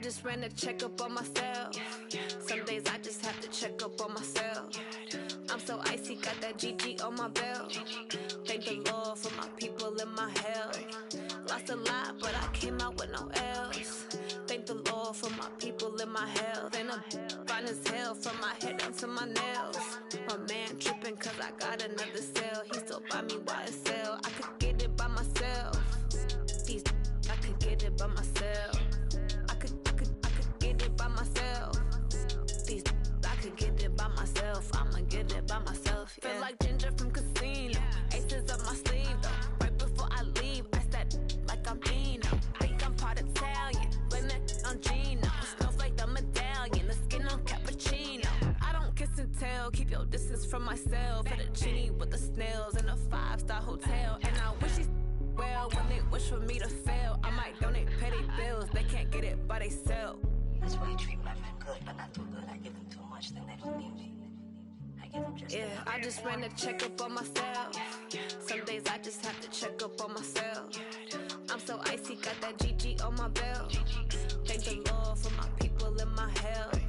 just ran a checkup on myself. Some days I just have to check up on myself. I'm so icy, got that GG on my belt. Thank the Lord for my people and my health. Lost a lot, but I came out with no L's. Thank the Lord for my people and my health. And I'm fine as hell from my head down to my nails. My man tripping cause I got another cell. He still buy me YSL. I could get it by myself. These I could get it by myself. I could get it by myself. These I could get it by myself. I'ma get it by myself. Yeah. Feel like Ginger from Casino. Aces up my sleeve though. Right before I leave, I said like I'm Dino. Think I'm part Italian. Blame that on Gino. Smells like the medallion. The skin on cappuccino. I don't kiss and tell. Keep your distance from myself. At a genie with the snails in a 5-star hotel. And I wish he's well when they wish for me to fail. I might donate petty bills. They can't get it by themselves. That's why you treat my men good, but not too good. I give them too much, then they don't need me. I give them just I just ran a checkup on myself. Some days I just have to check up on myself. I'm so icy, got that GG on my belt. Thank the Lord for my people and my health.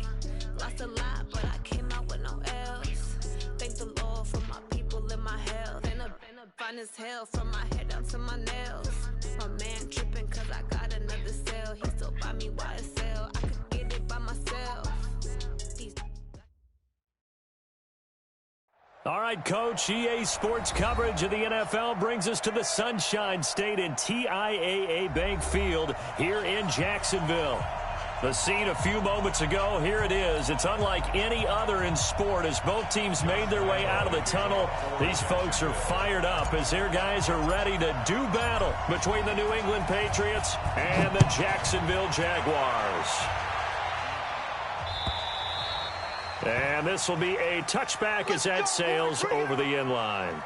Lost a lot, but I came out with no L's. Thank the Lord for my people and my health. And I'm fine as hell from my head down to my nails. My man tripping cause I got another cell. He still buy me YSL. I could get it by myself. All right, Coach, EA Sports coverage of the NFL brings us to the Sunshine State in TIAA Bank Field here in Jacksonville. The scene a few moments ago, here it is. It's unlike any other in sport as both teams made their way out of the tunnel. These folks are fired up as their guys are ready to do battle between the New England Patriots and the Jacksonville Jaguars. And this will be a touchback as that sails over the end line.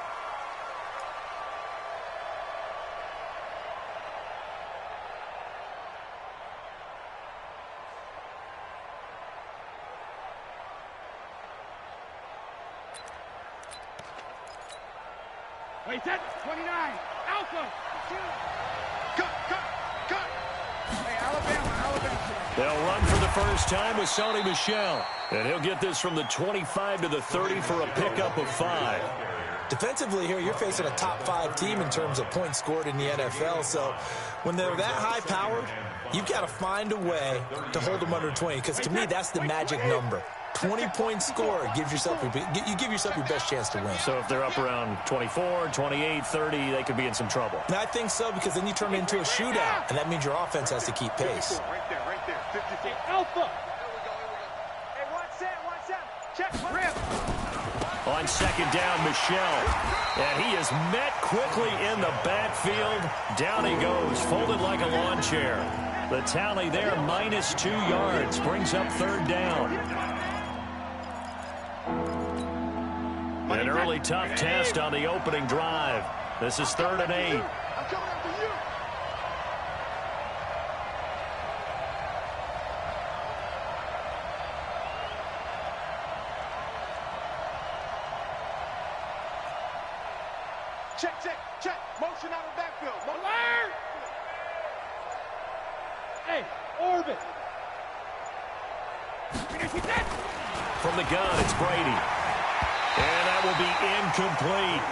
Wait, that's 29. Alpha. Cut. Hey, Alabama. They'll run for the first time with Sony Michel. And he'll get this from the 25 to the 30 for a pickup of 5. Defensively here, you're facing a top 5 team in terms of points scored in the NFL. So when they're that high-powered, you've got to find a way to hold them under 20. Because to me, that's the magic number. 20-point score, you give yourself your best chance to win. So if they're up around 24, 28, 30, they could be in some trouble. And I think so, because then you turn it into a shootout, and that means your offense has to keep pace. Right there. 50. Alpha. Hey, watch that. Check. Rip. On second down, Michel. And he is met quickly in the backfield. Down he goes, folded like a lawn chair. The tally there, -2 yards, brings up third down. An early tough test on the opening drive. This is 3rd and 8. I'm coming after you. Check. Motion out of the backfield. Alert! Hey, orbit. From the gun, it's Brady. And that will be incomplete.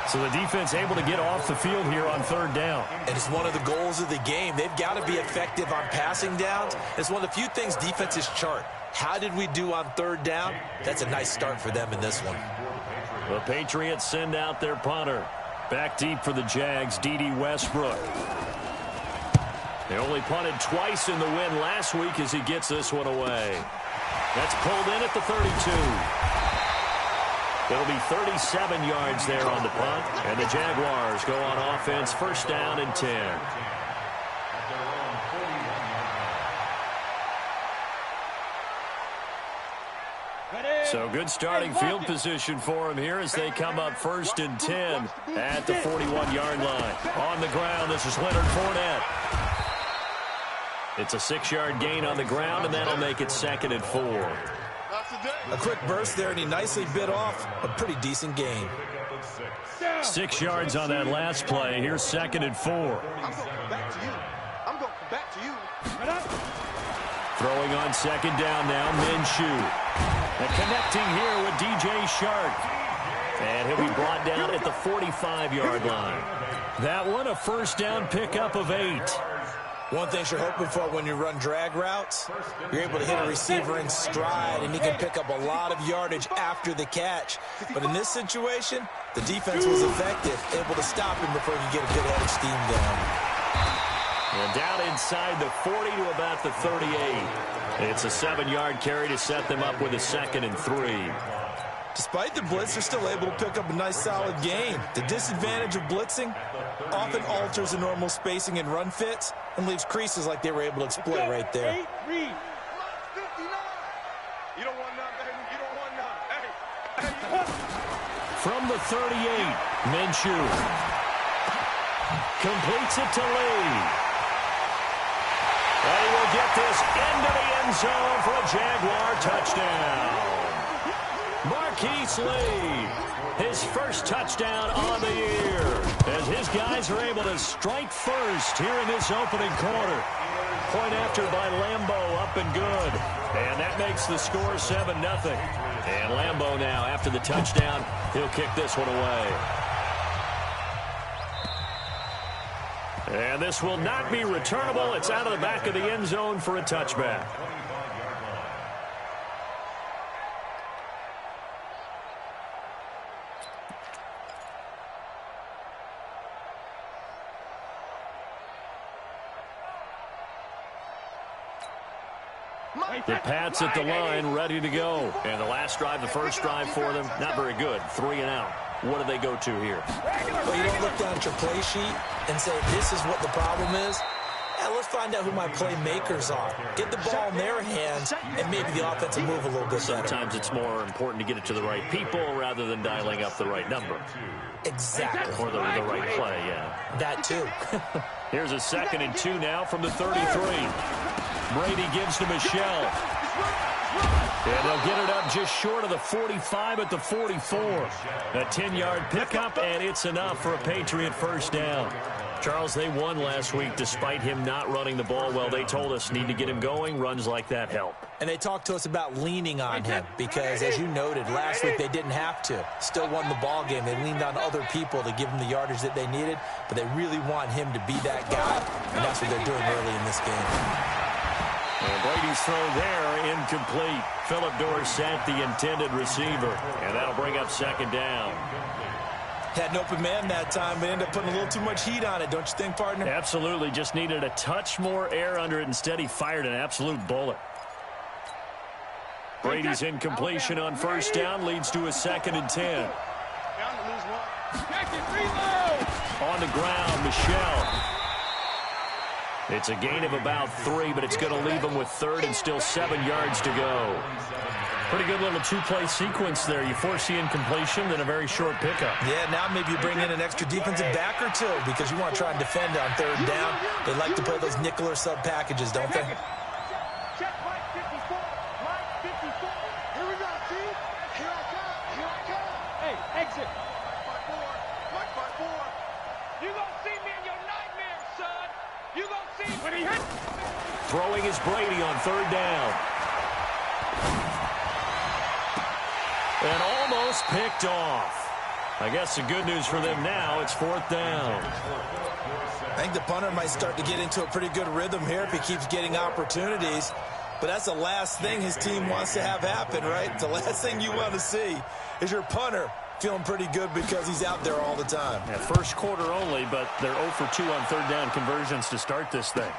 So the defense able to get off the field here on 3rd down. And it's one of the goals of the game. They've got to be effective on passing downs. It's one of the few things defenses chart. How did we do on 3rd down? That's a nice start for them in this one. The Patriots send out their punter. Back deep for the Jags, D.D. Westbrook. They only punted twice in the win last week as he gets this one away. That's pulled in at the 32. It'll be 37 yards there on the punt, and the Jaguars go on offense, 1st down and 10. So good starting field position for him here as they come up 1st and 10 at the 41-yard line. On the ground, this is Leonard Fournette. It's a 6-yard gain on the ground, and that'll make it 2nd and 4. A quick burst there, and he nicely bit off a pretty decent gain. 6 yards on that last play. Here's 2nd and 4. I'm going back to you. Throwing on second down now, Minshew. And connecting here with DJ Shark. And he'll be brought down at the 45-yard line. That one, a first down pickup of 8. One thing you're hoping for when you run drag routes, you're able to hit a receiver in stride, and he can pick up a lot of yardage after the catch. But in this situation, the defense was effective, able to stop him before he could get a good head of steam down. And down inside the 40 to about the 38. It's a 7-yard carry to set them up with a 2nd and 3. Despite the blitz, they're still able to pick up a nice, solid gain. The disadvantage of blitzing often alters the normal spacing and run fits and leaves creases like they were able to exploit right there. You don't want none, baby. You don't want none. From the 38, Minshew completes it to Lee. And he will get this into the end zone for a Jaguar touchdown. Marquise Lee, his first touchdown on the year, as his guys are able to strike first here in this opening quarter. Point after by Lambeau, up and good. And that makes the score 7-0. And Lambeau now, after the touchdown, he'll kick this one away. And this will not be returnable. It's out of the back of the end zone for a touchback. The Pats at the line, ready to go. And the last drive, the first drive for them, not very good. 3 and out. What do they go to here? Well, you don't look down at your play sheet and say, this is what the problem is. Yeah, let's find out who my playmakers are. Get the ball in their hands, and maybe the offense will move a little bit better. Sometimes it's more important to get it to the right people rather than dialing up the right number. Exactly. Or the right play, yeah. That too. Here's a 2nd and 2 now from the 33. Brady gives to Michelle. And they'll get it up just short of the 45 at the 44. A 10-yard pickup, and it's enough for a Patriot first down. Charles, they won last week despite him not running the ball well. They told us need to get him going. Runs like that help. And they talked to us about leaning on him because, as you noted, last week they didn't have to. Still won the ball game. They leaned on other people to give them the yardage that they needed, but they really want him to be that guy, and that's what they're doing early in this game. And Brady's throw there, incomplete. Philip Dorsett, the intended receiver. And that'll bring up 2nd down. Had an open man that time, but ended up putting a little too much heat on it, don't you think, partner? Absolutely. Just needed a touch more air under it. Instead, he fired an absolute bullet. Brady's incompletion on first down leads to a 2nd and 10. On the ground, Michelle. It's a gain of about 3, but it's going to leave him with 3rd and still 7 yards to go. Pretty good little 2-play sequence there. You force the incompletion, then a very short pickup. Yeah, now maybe you bring in an extra defensive back or two because you want to try and defend on 3rd down. They like to play those nickel or sub packages, don't they? Check Mike 54. Mike 54. Here we go, team. Here I come. Here I come. Hey, exit. Mike 5-4. Mike 5-4. You gonna see me in your nightmares, son. You gonna see when he hits. Throwing is Brady on 3rd down. And almost picked off. I guess the good news for them now, it's 4th down. I think the punter might start to get into a pretty good rhythm here if he keeps getting opportunities. But that's the last thing his team wants to have happen, right? The last thing you want to see is your punter feeling pretty good because he's out there all the time. Yeah, first quarter only, but they're 0 for 2 on 3rd down conversions to start this thing.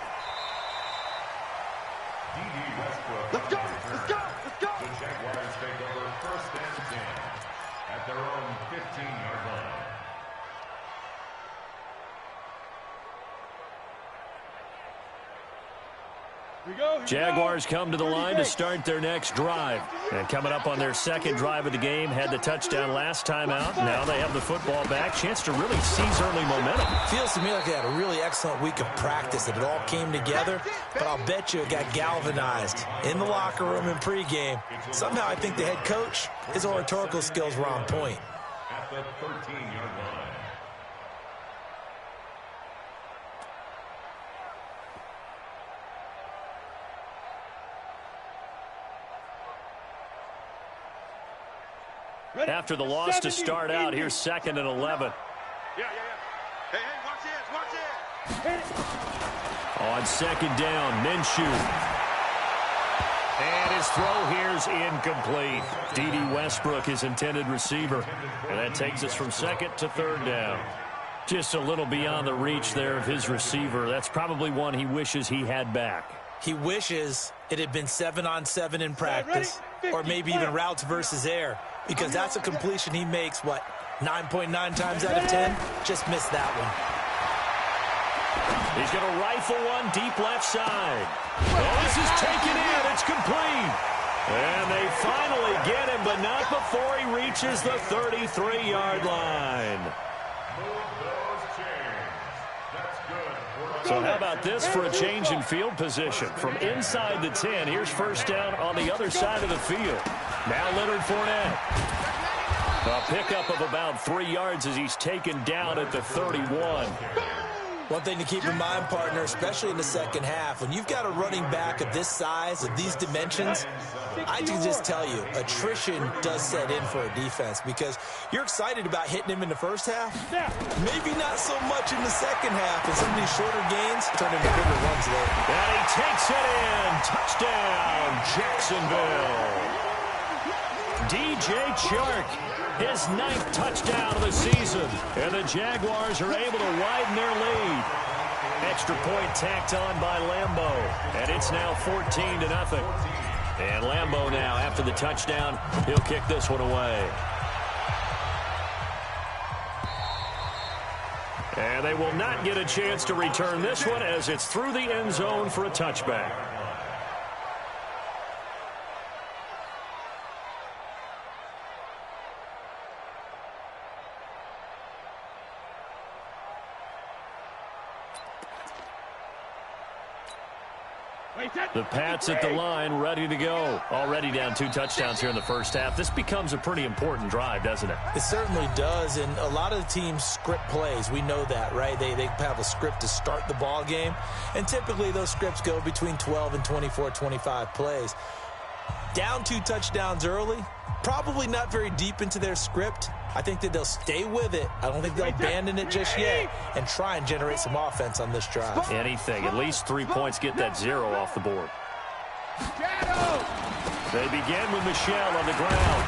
Let's go. Let's go. Let's go. The Jaguars take over 1st and 10 at their own 15-yard line. Jaguars come to the line to start their next drive. And coming up on their 2nd drive of the game, had the touchdown last time out. Now they have the football back. Chance to really seize early momentum. Feels to me like they had a really excellent week of practice, that it all came together. But I'll bet you it got galvanized in the locker room in pregame. Somehow I think the head coach, his oratorical skills were on point. At the 13-yard line. after the loss to start out. Here's 2nd and 11. Yeah. Hey, watch this. On 2nd down, Minshew. And his throw here's incomplete. D.D. Westbrook, his intended receiver. And that takes us from 2nd to 3rd down. Just a little beyond the reach there of his receiver. That's probably one he wishes he had back. He wishes it had been 7-on-7 in practice, or maybe even routes versus air, because that's a completion he makes, 9.9 times out of 10? Just missed that one. He's going to rifle one deep left side. Oh, this is taken in. It's complete. And they finally get him, but not before he reaches the 33-yard line. So how about this for a change in field position? From inside the 10, here's 1st down on the other side of the field. Now Leonard Fournette. A pickup of about 3 yards as he's taken down at the 31. One thing to keep in mind, partner, especially in the second half, when you've got a running back of this size, of these dimensions, I can just tell you, attrition does set in for a defense because you're excited about hitting him in the first half. Maybe not so much in the second half, and some of these shorter gains turn into bigger runs later. And he takes it in. Touchdown, Jacksonville. DJ Chark, his 9th touchdown of the season. And the Jaguars are able to widen their lead. Extra point tacked on by Lambeau. And it's now 14-0. And Lambeau now, after the touchdown, he'll kick this one away. And they will not get a chance to return this one as it's through the end zone for a touchback. The Pats at the line, ready to go. Already down 2 touchdowns here in the first half. This becomes a pretty important drive, doesn't it? It certainly does, and a lot of the teams script plays. We know that, right? They have a script to start the ball game, and typically those scripts go between 12 and 24, 25 plays. Down 2 touchdowns early, probably not very deep into their script. I think that they'll stay with it. I don't think they'll abandon it just yet and try and generate some offense on this drive. Anything. At least 3 points, get that 0 off the board. They begin with Michel on the ground.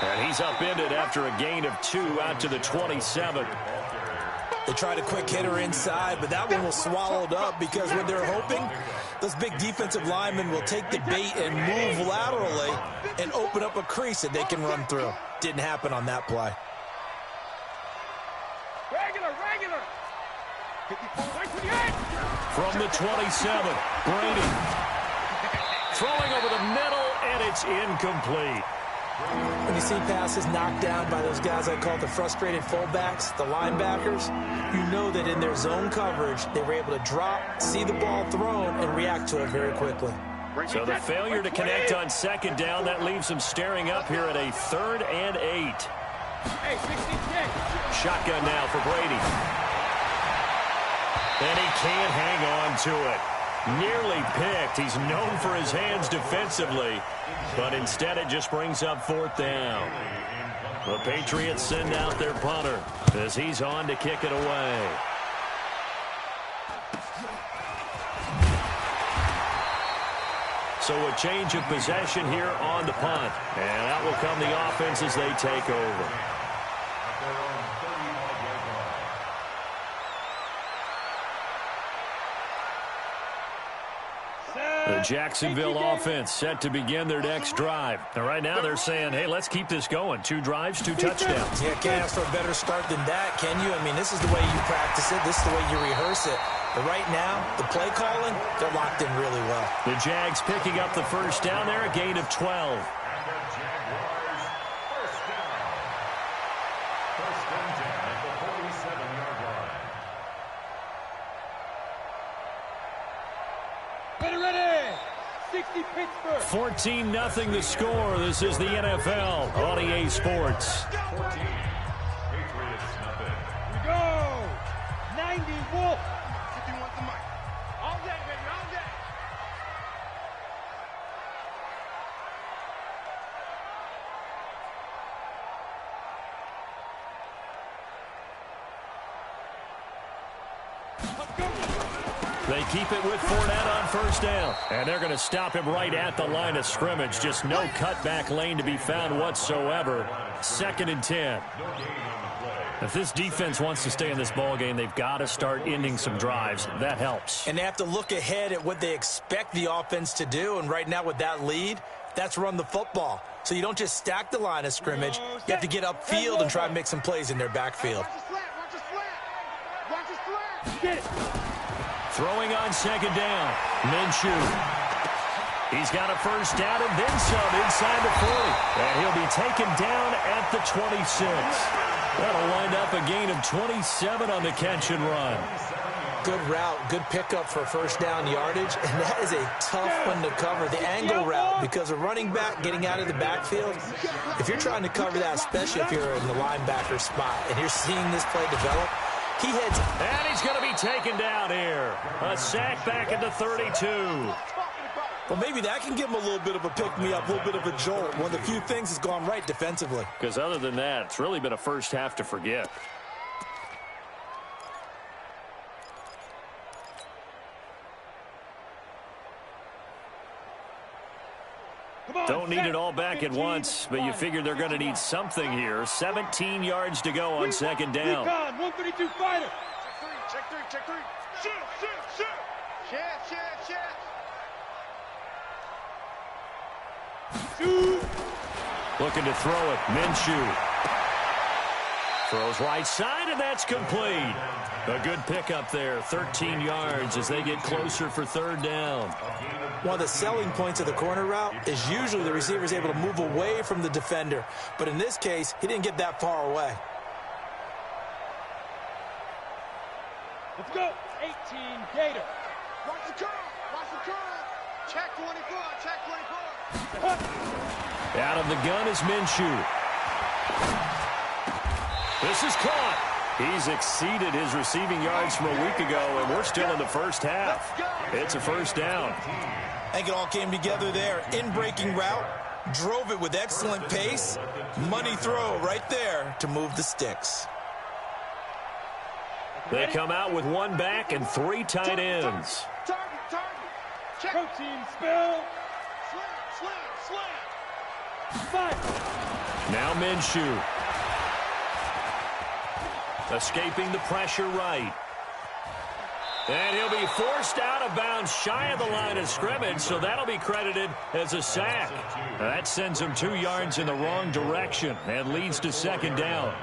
And he's upended after a gain of 2 out to the 27. They tried a quick hitter inside, but that one was swallowed up because when they're hoping, those big defensive linemen will take the bait and move laterally and open up a crease that they can run through. Didn't happen on that play. Regular. From the 27, Brady. Throwing over the middle, and it's incomplete. When you see passes knocked down by those guys I call the frustrated fullbacks, the linebackers, you know that in their zone coverage, they were able to drop, see the ball thrown, and react to it very quickly. So the failure to connect on 2nd down, that leaves them staring up here at a 3rd and 8. Shotgun now for Brady. And he can't hang on to it. Nearly picked. He's known for his hands defensively, but instead it just brings up 4th down. The Patriots send out their punter as he's on to kick it away. So a change of possession here on the punt. And out will come the offense as they take over. The Jacksonville offense set to begin their next drive. And right now they're saying, hey, let's keep this going. 2 drives, 2 touchdowns. Yeah, can't ask for a better start than that, can you? I mean, this is the way you practice it. This is the way you rehearse it. But right now, the play calling, they're locked in really well. The Jags picking up the 1st down there, a gain of 12. First and 10 at the 47-yard line. Ready. 60 Pittsburgh. 14-0 the score. This is the NFL on EA Sports. 14. Patriots nothing. We go. 90 Wolf. If you want the mic. All day, baby, all day. They keep it with Fournette on first down. And they're going to stop him right at the line of scrimmage. Just no cutback lane to be found whatsoever. 2nd and 10. If this defense wants to stay in this ball game, they've got to start ending some drives. That helps. And they have to look ahead at what they expect the offense to do. And right now with that lead, that's run the football. So you don't just stack the line of scrimmage. You have to get upfield and try and make some plays in their backfield. Throwing on 2nd down. Minshew. He's got a first down and then some inside the 40. And he'll be taken down at the 26. That'll wind up a gain of 27 on the catch and run. Good route, good pickup for first down yardage, and that is a tough one to cover. The angle route, because a running back getting out of the backfield, if you're trying to cover that, especially if you're in the linebacker spot, and you're seeing this play develop, he heads. And he's going to be taken down here. A sack back at the 32. Well, maybe that can give him a little bit of a pick-me-up, a little bit of a jolt. One of the few things has gone right defensively. Because other than that, it's really been a first half to forget. Don't need it all back at once, but you figure they're going to need something here. 17 yards to go on 2nd down. 132 fighter. Check three. Shoot. Looking to throw it. Minshew. Throws right side, and that's complete. A good pickup there. 13 yards as they get closer for 3rd down. One of the selling points of the corner route is usually the receiver is able to move away from the defender. But in this case, he didn't get that far away. Let's go. 18 Gator. Watch the curl. Check 24. Out of the gun is Minshew. This is caught. He's exceeded his receiving yards from a week ago, and we're still in the first half. It's a first down. I think it all came together there. In-breaking route, drove it with excellent pace. Money throw right there to move the sticks. They come out with 1 back and 3 tight ends. Target. Check. Protein spill. Slam. Now Minshew. Escaping the pressure right. And he'll be forced out of bounds shy of the line of scrimmage, so that'll be credited as a sack. That sends him 2 yards in the wrong direction and leads to 2nd down.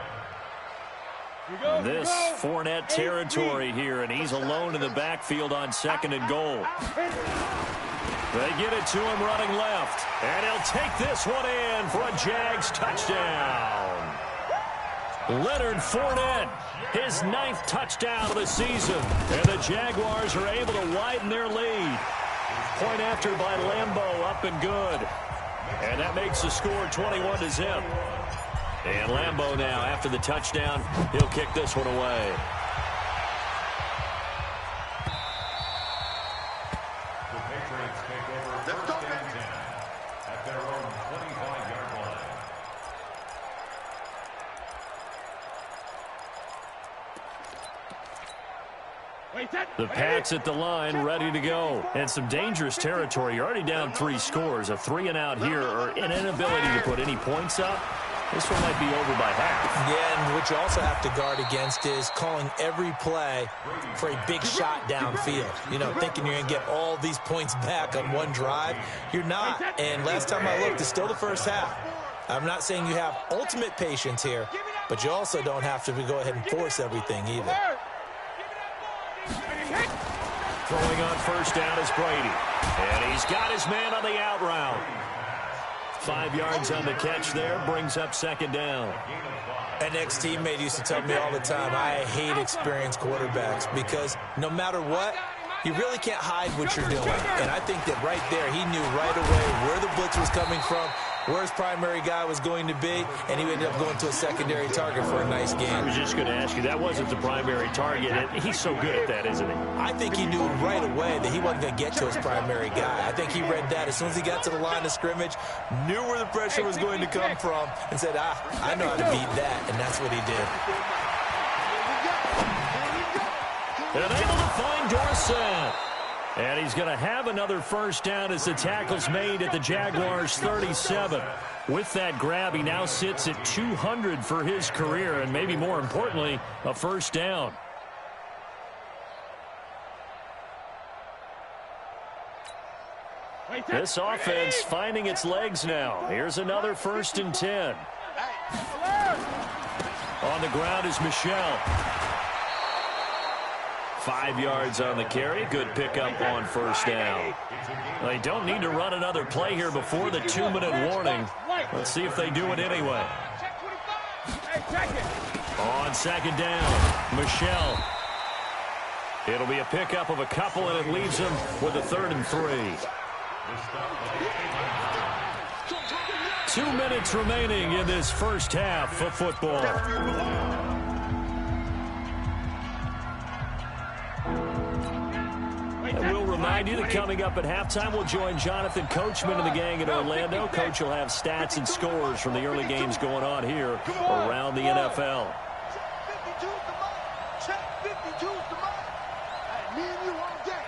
This Fournette territory here, and he's alone in the backfield on 2nd and goal. They get it to him running left, and he'll take this one in for a Jags touchdown. Leonard Fournette, his 9th touchdown of the season, and the Jaguars are able to widen their lead. Point after by Lambeau, up and good. And that makes the score 21-0. And Lambeau now, after the touchdown, he'll kick this one away. The Patriots take over 1st and 10 at their own 25-yard line. The Pats at the line, ready to go. And some dangerous territory. You're already down 3 scores. A 3-and-out here, or an inability to put any points up. This one might be over by half. Yeah, and what you also have to guard against is calling every play for a big shot downfield. You know, thinking you're going to get all these points back on one drive. You're not. And last time I looked, it's still the first half. I'm not saying you have ultimate patience here, but you also don't have to go ahead and force everything either. Throwing on first down is Brady. And he's got his man on the out route. 5 yards on the catch there, brings up 2nd down. An ex-teammate used to tell me all the time, I hate experienced quarterbacks because no matter what, you really can't hide what you're doing. And I think that right there, he knew right away where the blitz was coming from, where his primary guy was going to be, and he ended up going to a secondary target for a nice game. I was just going to ask you, that wasn't the primary target, and he's so good at that, isn't he? I think he knew right away that he wasn't going to get to his primary guy. I think he read that as soon as he got to the line of scrimmage, knew where the pressure was going to come from, and said, I know how to beat that, and that's what he did. And able to find Dorsett. And he's going to have another first down as the tackle's made at the Jaguars' 37. With that grab, he now sits at 200 for his career, and maybe more importantly, a first down. This offense finding its legs now. Here's another 1st and 10. On the ground is Michelle. 5 yards on the carry. Good pickup on first down. They don't need to run another play here before the 2-minute warning. Let's see if they do it anyway. On 2nd down, Michelle. It'll be a pickup of a couple, and it leaves them with a 3rd and 3. 2 minutes remaining in this first half of football. And we'll remind you that coming up at halftime, we'll join Jonathan Coachman and the gang in Orlando. Coach will have stats and scores from the early games going on here around the NFL. Check 52's the mark. Me and you all day.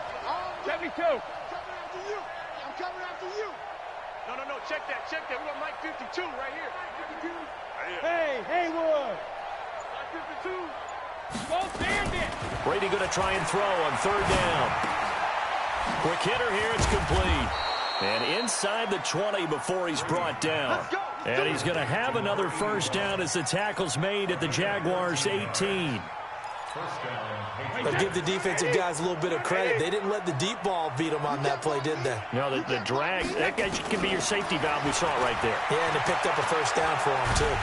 72. I'm coming after you. No. Check that. We got Mike 52 right here. 52. Hey, Haywood. Mike 52. Go stand it. Brady going to try and throw on 3rd down. Quick hitter here. It's complete. And inside the 20 before he's brought down. And he's going to have another first down as the tackle's made at the Jaguars' 18. I'll give the defensive guys a little bit of credit. They didn't let the deep ball beat them on that play, did they? No, the drag, that guy can be your safety valve. We saw it right there. Yeah, and they picked up a first down for him, too.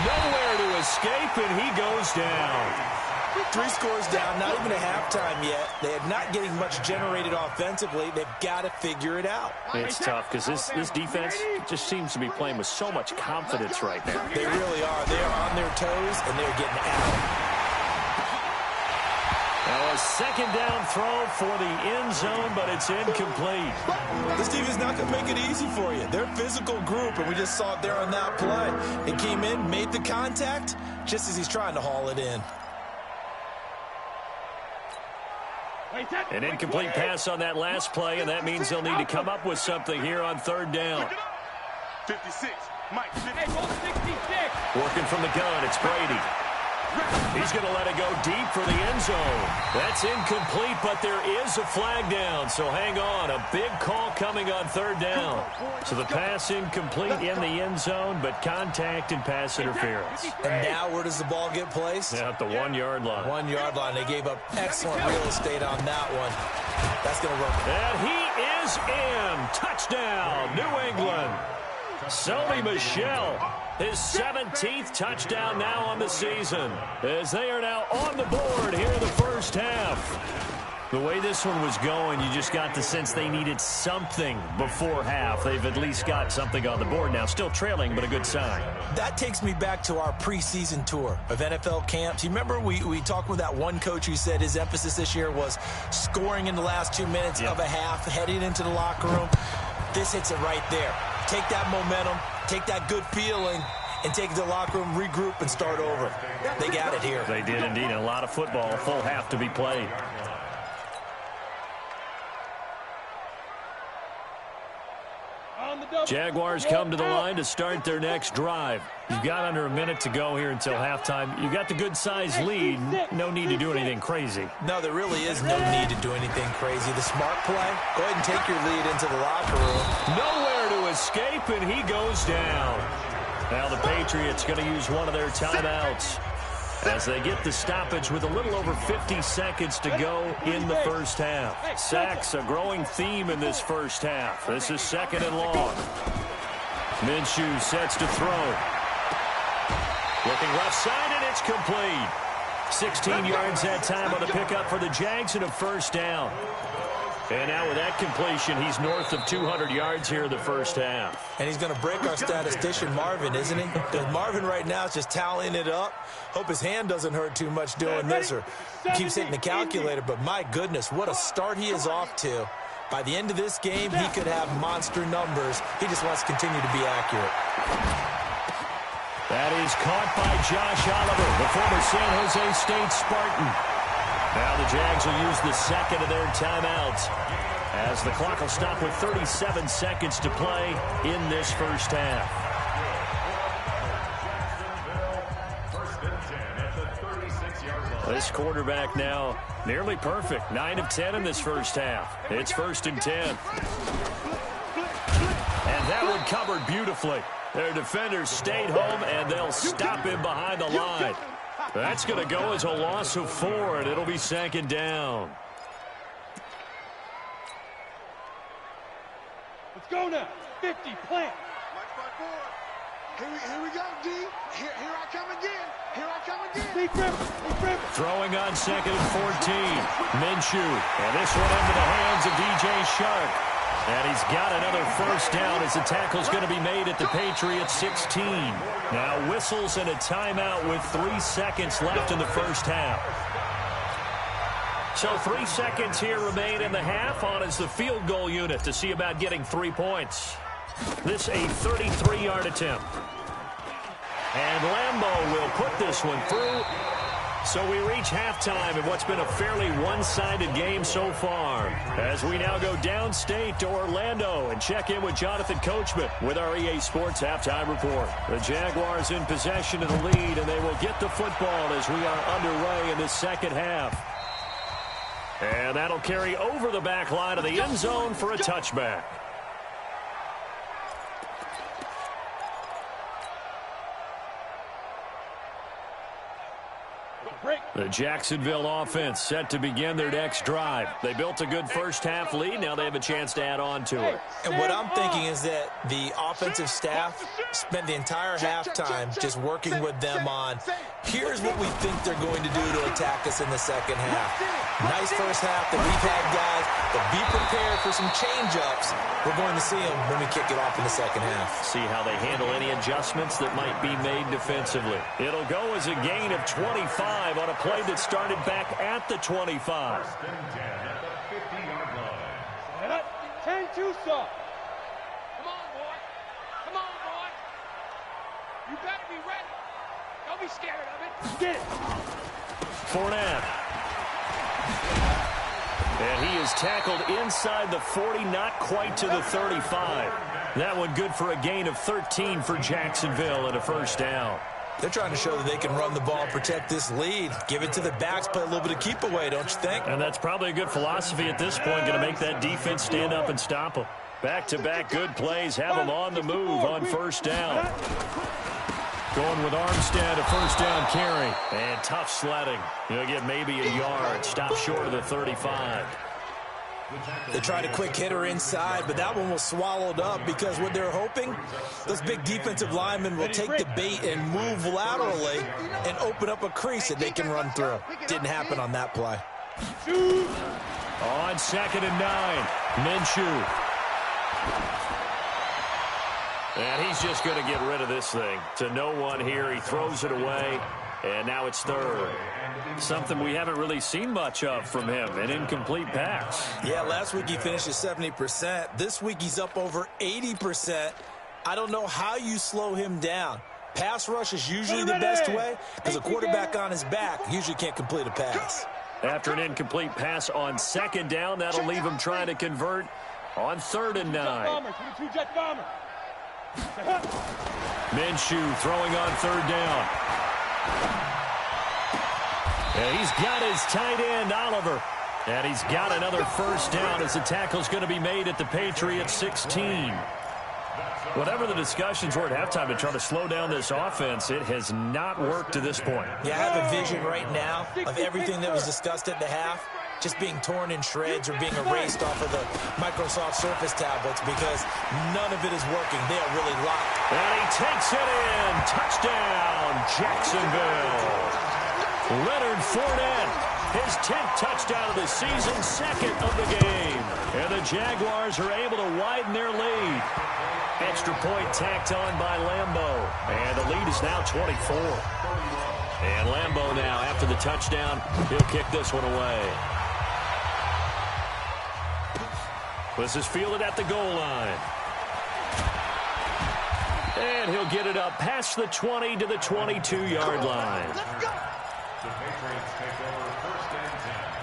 Nowhere to escape, and he goes down. 3 scores down, not even a halftime yet. They are not getting much generated offensively. They've got to figure it out. It's tough because this defense just seems to be playing with so much confidence right now. They really are. They are on their toes, and they're getting out. Now a 2nd down throw for the end zone, but it's incomplete. This team is not going to make it easy for you. They're a physical group, and we just saw it there on that play. It came in, made the contact, just as he's trying to haul it in. An incomplete pass on that last play, and that means they'll need to come up with something here on 3rd down. 56. Mike 66. Working from the gun, it's Brady. He's going to let it go deep for the end zone. That's incomplete, but there is a flag down, so hang on. A big call coming on 3rd down. So the pass incomplete in the end zone, but contact and pass interference. And now where does the ball get placed? Yeah, at the 1-yard line. 1-yard line. They gave up excellent real estate on that one. That's going to work. And he is in. Touchdown, New England. Sony Michel, his 17th touchdown now on the season, as they are now on the board here in the first half. The way this one was going, you just got the sense they needed something before half. They've at least got something on the board now. Still trailing, but a good sign. That takes me back to our preseason tour of NFL camps. You remember we talked with that one coach who said his emphasis this year was scoring in the last 2 minutes of a half, heading into the locker room. This hits it right there. Take that momentum, take that good feeling, and take it to the locker room, regroup, and start over. They got it here. They did indeed. A lot of football, a full half to be played. Jaguars come to the line to start their next drive. You've got under a minute to go here until halftime. You've got the good-sized lead. No need to do anything crazy. No, there really is no need to do anything crazy. The smart play, go ahead and take your lead into the locker room. Nowhere to escape, and he goes down. Now the Patriots going to use one of their timeouts as they get the stoppage with a little over 50 seconds to go in the first half. Sacks, a growing theme in this first half. This is 2nd and long. Minshew sets to throw. Looking left side, and it's complete. 16 yards that time on the pickup for the Jags and a first down. And now with that completion, he's north of 200 yards here in the first half. And he's going to break our statistician, Marvin, isn't he? Because Marvin right now is just tallying it up. Hope his hand doesn't hurt too much doing this or keeps hitting the calculator. But my goodness, what a start he is off to. By the end of this game, he could have monster numbers. He just wants to continue to be accurate. That is caught by Josh Oliver, the former San Jose State Spartan. Now the Jags will use the second of their timeouts as the clock will stop with 37 seconds to play in this first half. This quarterback now nearly perfect. 9 of 10 in this first half. It's 1st and 10. And that one covered beautifully. Their defenders stayed home, and they'll stop him behind the line. That's going to go as a loss of 4, and it'll be 2nd down. Let's go now. 50, plant. Here we go, D. Here I come again. Here I come again. Big Ripper. Throwing on 2nd and 14. Minshew. And this one into the hands of DJ Shark. And he's got another first down as the tackle's going to be made at the Patriots 16. Now whistles and a timeout with 3 seconds left in the first half. So 3 seconds here remain in the half on as the field goal unit to see about getting 3 points. This a 33-yard attempt. And Lambeau will put this one through. So we reach halftime in what's been a fairly one-sided game so far. As we now go downstate to Orlando and check in with Jonathan Coachman with our EA Sports Halftime Report. The Jaguars in possession of the lead, and they will get the football as we are underway in the second half. And that'll carry over the back line of the end zone for a touchback. The Jacksonville offense set to begin their next drive. They built a good first-half lead. Now they have a chance to add on to it. And what I'm thinking is that the offensive staff spent the entire halftime just working with them on, here's what we think they're going to do to attack us in the second half. Nice first half that we've had, guys, but be prepared for some change-ups. We're going to see them when we kick it off in the second half. See how they handle any adjustments that might be made defensively. It'll go as a gain of 25 on a play that started back at the 25. 10-2 stop. Come on, boy. Come on, boy. You better be ready. Don't be scared of it. Get it. Fournette. And he is tackled inside the 40, not quite to the 35. That one good for a gain of 13 for Jacksonville and a first down. They're trying to show that they can run the ball, protect this lead. Give it to the backs, play a little bit of keep away, don't you think? And that's probably a good philosophy at this point, going to make that defense stand up and stop them. Back-to-back good plays, have them on the move on first down. Going with Armstead, a first down carry. And tough sledding. He'll get maybe a yard, stop short of the 35. They tried a quick hitter inside, but that one was swallowed up because what they're hoping, those big defensive linemen will take the bait and move laterally and open up a crease that they can run through. Didn't happen on that play. On 2nd and 9, Minshew. And he's just going to get rid of this thing. To no one here, he throws it away, and now it's 3rd. Something we haven't really seen much of from him, an incomplete pass. Yeah, last week he finished at 70%. This week he's up over 80%. I don't know how you slow him down. Pass rush is usually the best way because a quarterback on his back usually can't complete a pass. After an incomplete pass on 2nd down, that'll leave him trying to convert on 3rd and 9. Minshew throwing on 3rd down. And he's got his tight end, Oliver. And he's got another first down as the tackle's going to be made at the Patriots 16. Whatever the discussions were at halftime to try to slow down this offense, it has not worked to this point. Yeah, I have a vision right now of everything that was discussed at the half just being torn in shreds or being erased off of the Microsoft Surface tablets because none of it is working. They are really locked. And he takes it in. Touchdown, Jacksonville. Leonard Fournette, his 10th touchdown of the season, 2nd of the game. And the Jaguars are able to widen their lead. Extra point tacked on by Lambeau. And the lead is now 24. And Lambeau now, after the touchdown, he'll kick this one away. This is fielded at the goal line. And he'll get it up past the 20 to the 22-yard line. The Patriots take over 1st and 10.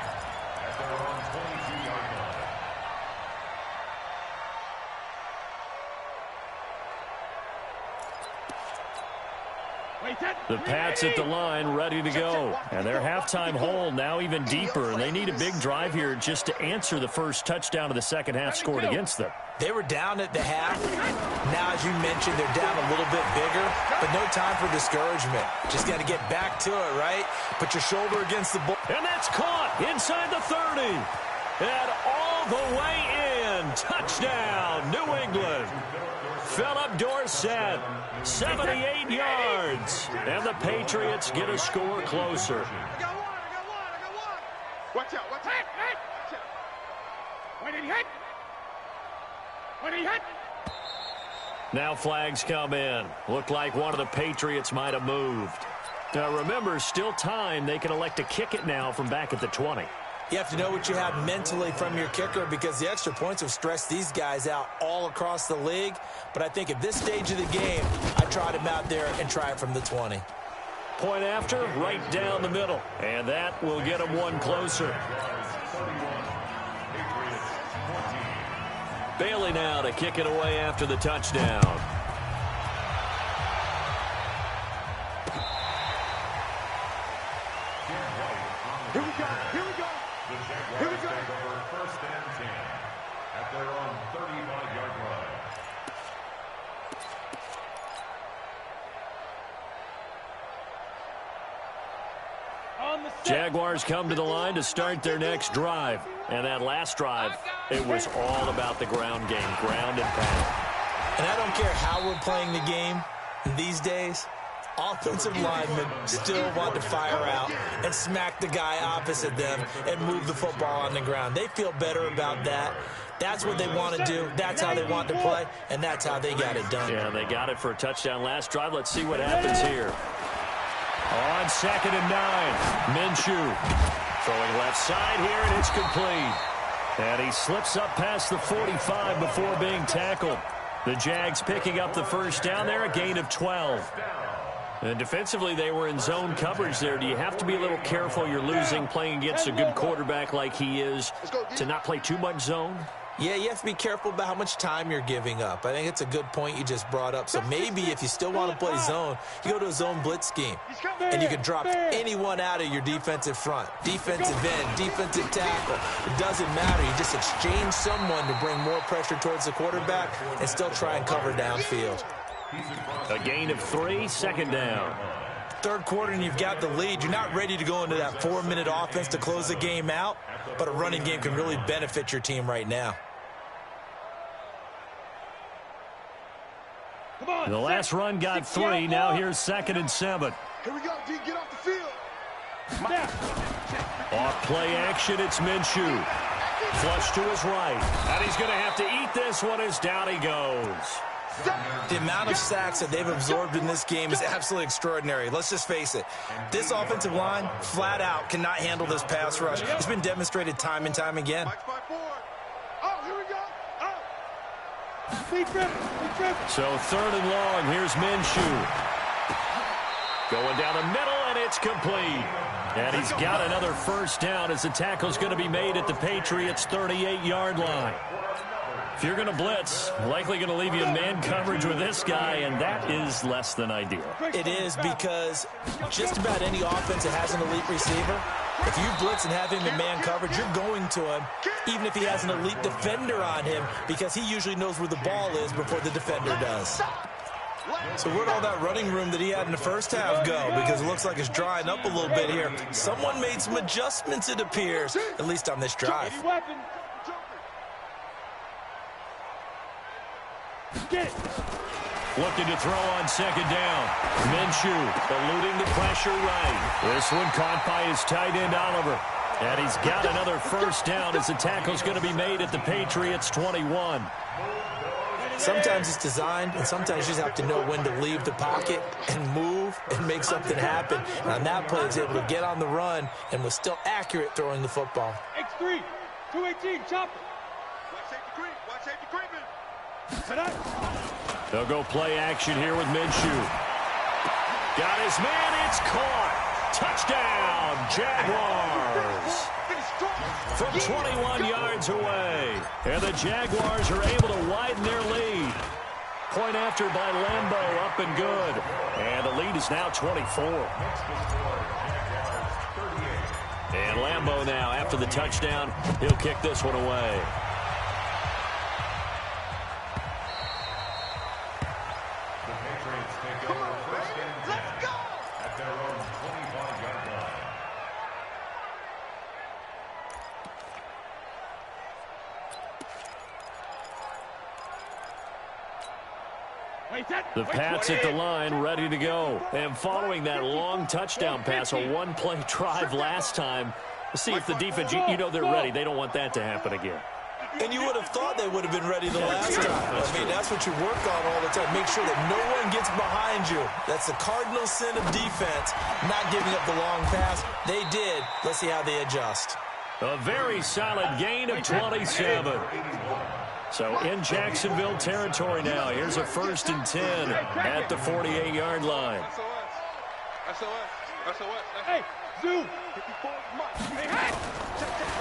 The Pats at the line, ready to go. And their halftime hole now even deeper, and they need a big drive here just to answer the first touchdown of the second half scored against them. They were down at the half. Now, as you mentioned, they're down a little bit bigger, but no time for discouragement. Just got to get back to it, right? Put your shoulder against the ball. And that's caught inside the 30. And all the way in. Touchdown, New England. Philip Dorsett, 78 yards. And the Patriots get a score closer. I got one. Watch out. When he hit. Now flags come in. Looked like one of the Patriots might have moved. Now remember, still time. They can elect to kick it now from back at the 20. You have to know what you have mentally from your kicker because the extra points have stressed these guys out all across the league. But I think at this stage of the game, I trot him out there and try it from the 20. Point after, right down the middle. And that will get him one closer. Bailey now to kick it away after the touchdown. Here we go. First and 10 at their own 35-yard line. Jaguars come to the line to start their next drive. And that last drive, it was all about the ground game, ground and pound. And I don't care how we're playing the game these days. Offensive linemen still want to fire out and smack the guy opposite them and move the football on the ground. They feel better about that. That's what they want to do. That's how they want to play, and that's how they got it done. Yeah, they got it for a touchdown last drive. Let's see what happens here. On 2nd and 9, Minshew throwing left side here, and it's complete. And he slips up past the 45 before being tackled. The Jags picking up the first down there, a gain of 12. And defensively, they were in zone coverage there. Do you have to be a little careful? You're losing playing against a good quarterback like he is to not play too much zone? Yeah, you have to be careful about how much time you're giving up. I think it's a good point you just brought up. So maybe if you still want to play zone, you go to a zone blitz scheme. And you can drop anyone out of your defensive front. Defensive end, defensive tackle. It doesn't matter. You just exchange someone to bring more pressure towards the quarterback and still try and cover downfield. A gain of 3, 2nd down. Third quarter and you've got the lead. You're not ready to go into that 4-minute offense to close the game out, but a running game can really benefit your team right now. The last run got 3. Now here's 2nd and 7. Here we go, D. Get off the field. Off play action, it's Minshew. Flush to his right. And he's going to have to eat this one as down he goes. The amount of sacks that they've absorbed in this game is absolutely extraordinary. Let's just face it. This offensive line, flat out, cannot handle this pass rush. It's been demonstrated time and time again. Oh, here we go. So 3rd and long, here's Minshew. Going down the middle, and it's complete. And he's got another first down as the tackle's going to be made at the Patriots' 38-yard line. If you're going to blitz, likely going to leave you in man coverage with this guy, and that is less than ideal. It is because just about any offense that has an elite receiver, if you blitz and have him in man coverage, you're going to him, even if he has an elite defender on him, because he usually knows where the ball is before the defender does. So where'd all that running room that he had in the first half go? Because it looks like it's drying up a little bit here. Someone made some adjustments, it appears, at least on this drive. Looking to throw on 2nd down. Minshew eluding the pressure right. This one caught by his tight end, Oliver. And he's got another first down as the tackle's going to be made at the Patriots' 21. Sometimes it's designed, and sometimes you just have to know when to leave the pocket and move and make something happen. And on that play, he's able to get on the run and was still accurate throwing the football. X3, 218, chopper. Watch safety creeping. They'll go play action here with Minshew. Got his man, it's caught. Touchdown, Jaguars. From 21 yards away. And the Jaguars are able to widen their lead. Point after by Lambeau, up and good. And the lead is now 24. And Lambeau now, after the touchdown, he'll kick this one away. The Pats at the line, ready to go. And following that long touchdown pass, a one-play drive last time, see if the defense, you know they're ready. They don't want that to happen again. And you would have thought they would have been ready the last time. I mean, that's what you work on all the time. Make sure that no one gets behind you. That's the cardinal sin of defense, not giving up the long pass. They did. Let's see how they adjust. A very solid gain of 27. So in Jacksonville territory now. Here's a 1st and 10 at the 48-yard line. Hey, Zoo.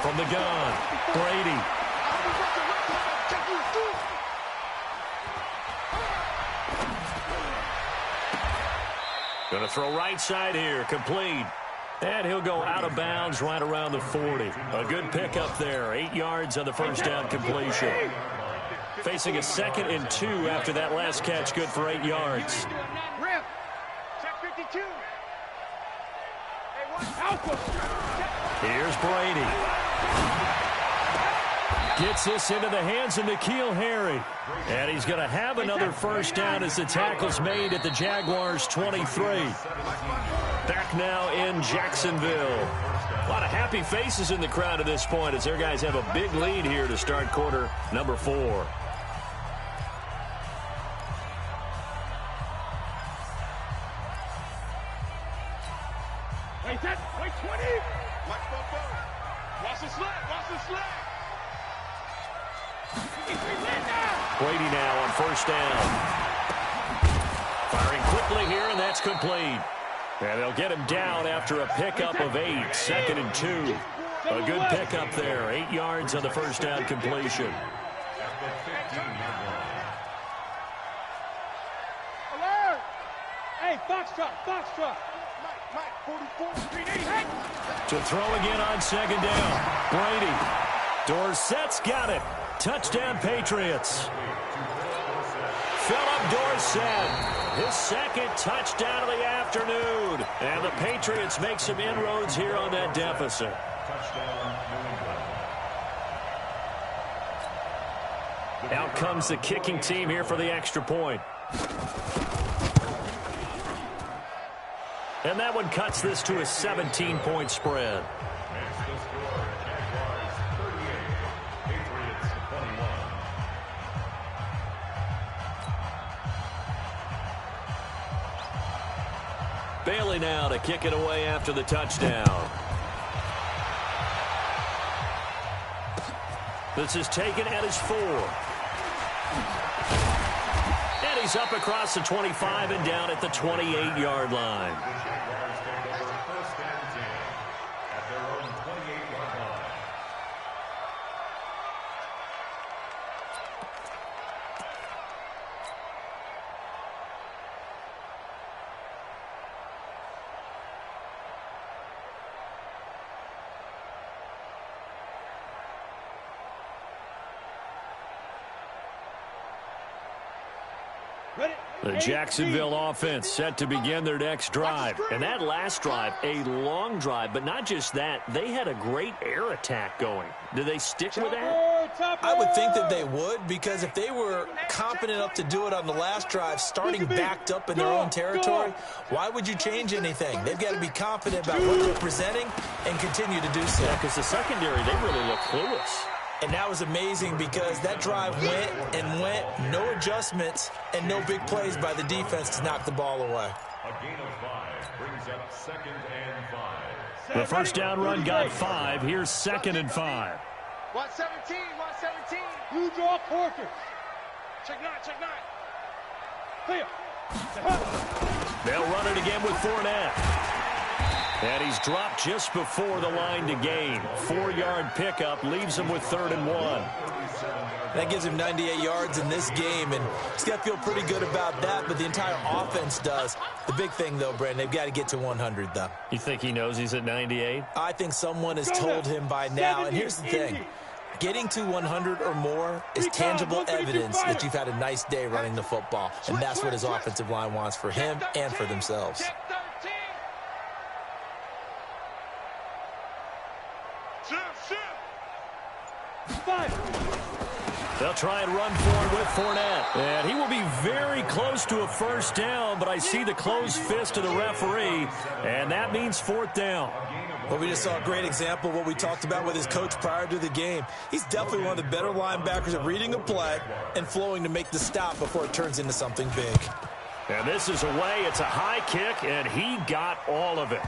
From the gun, Brady. Going to throw right side here, complete. And he'll go out of bounds right around the 40. A good pickup there, 8 yards on the first down completion. Facing a 2nd and 2 after that last catch, good for 8 yards. Rip. Check 52. Here's Brady. Gets this into the hands of N'Keal Harry. And he's going to have another first down as the tackle's made at the Jaguars' 23. Back now in Jacksonville. A lot of happy faces in the crowd at this point as their guys have a big lead here to start quarter number 4. Wait 20. Watch the slide. Brady now on first down. Firing quickly here, and that's complete. And they'll get him down after a pickup of 8, 2nd and 2. A good pickup there, 8 yards on the first down completion. Alert! Hey, Foxtrot. Mike, 44. To throw again on 2nd down. Brady. Dorsett's got it. Touchdown, Patriots. Philip Dorsett, his 2nd touchdown of the afternoon. And the Patriots make some inroads here on that deficit. Out comes the kicking team here for the extra point. And that one cuts this to a 17-point spread. Bailey now to kick it away after the touchdown. This is taken at his 4. And he's up across the 25 and down at the 28-yard line. The Jacksonville offense set to begin their next drive. And that last drive, a long drive, but not just that. They had a great air attack going. Do they stick with that? I would think that they would, because if they were competent enough to do it on the last drive, starting backed up in their own territory, why would you change anything? They've got to be confident about what they're presenting and continue to do so. Yeah, because the secondary, they really look clueless. And that was amazing because that drive went and went, no adjustments, and no big plays by the defense to knock the ball away. A gain of 5 brings up 2nd and 5. The first down run got 5. Here's 2nd and 5. 117. Blue draw Porkers. Check 9. Clear. They'll run it again with Fournette. And he's dropped just before the line to gain. 4-yard pickup leaves him with 3rd and 1. That gives him 98 yards in this game, and he's got to feel pretty good about that, but the entire offense does. The big thing, though, Brandon, they've got to get to 100, though. You think he knows he's at 98? I think someone has told him by now, and here's the thing. Getting to 100 or more is tangible evidence that you've had a nice day running the football, and that's what his offensive line wants for him and for themselves. They'll try and run forward with Fournette. And he will be very close to a first down, but I see the closed fist of the referee, and that means fourth down. Well, we just saw a great example of what we talked about with his coach prior to the game. He's definitely one of the better linebackers at reading a play and flowing to make the stop before it turns into something big. And this is away. It's a high kick, and he got all of it.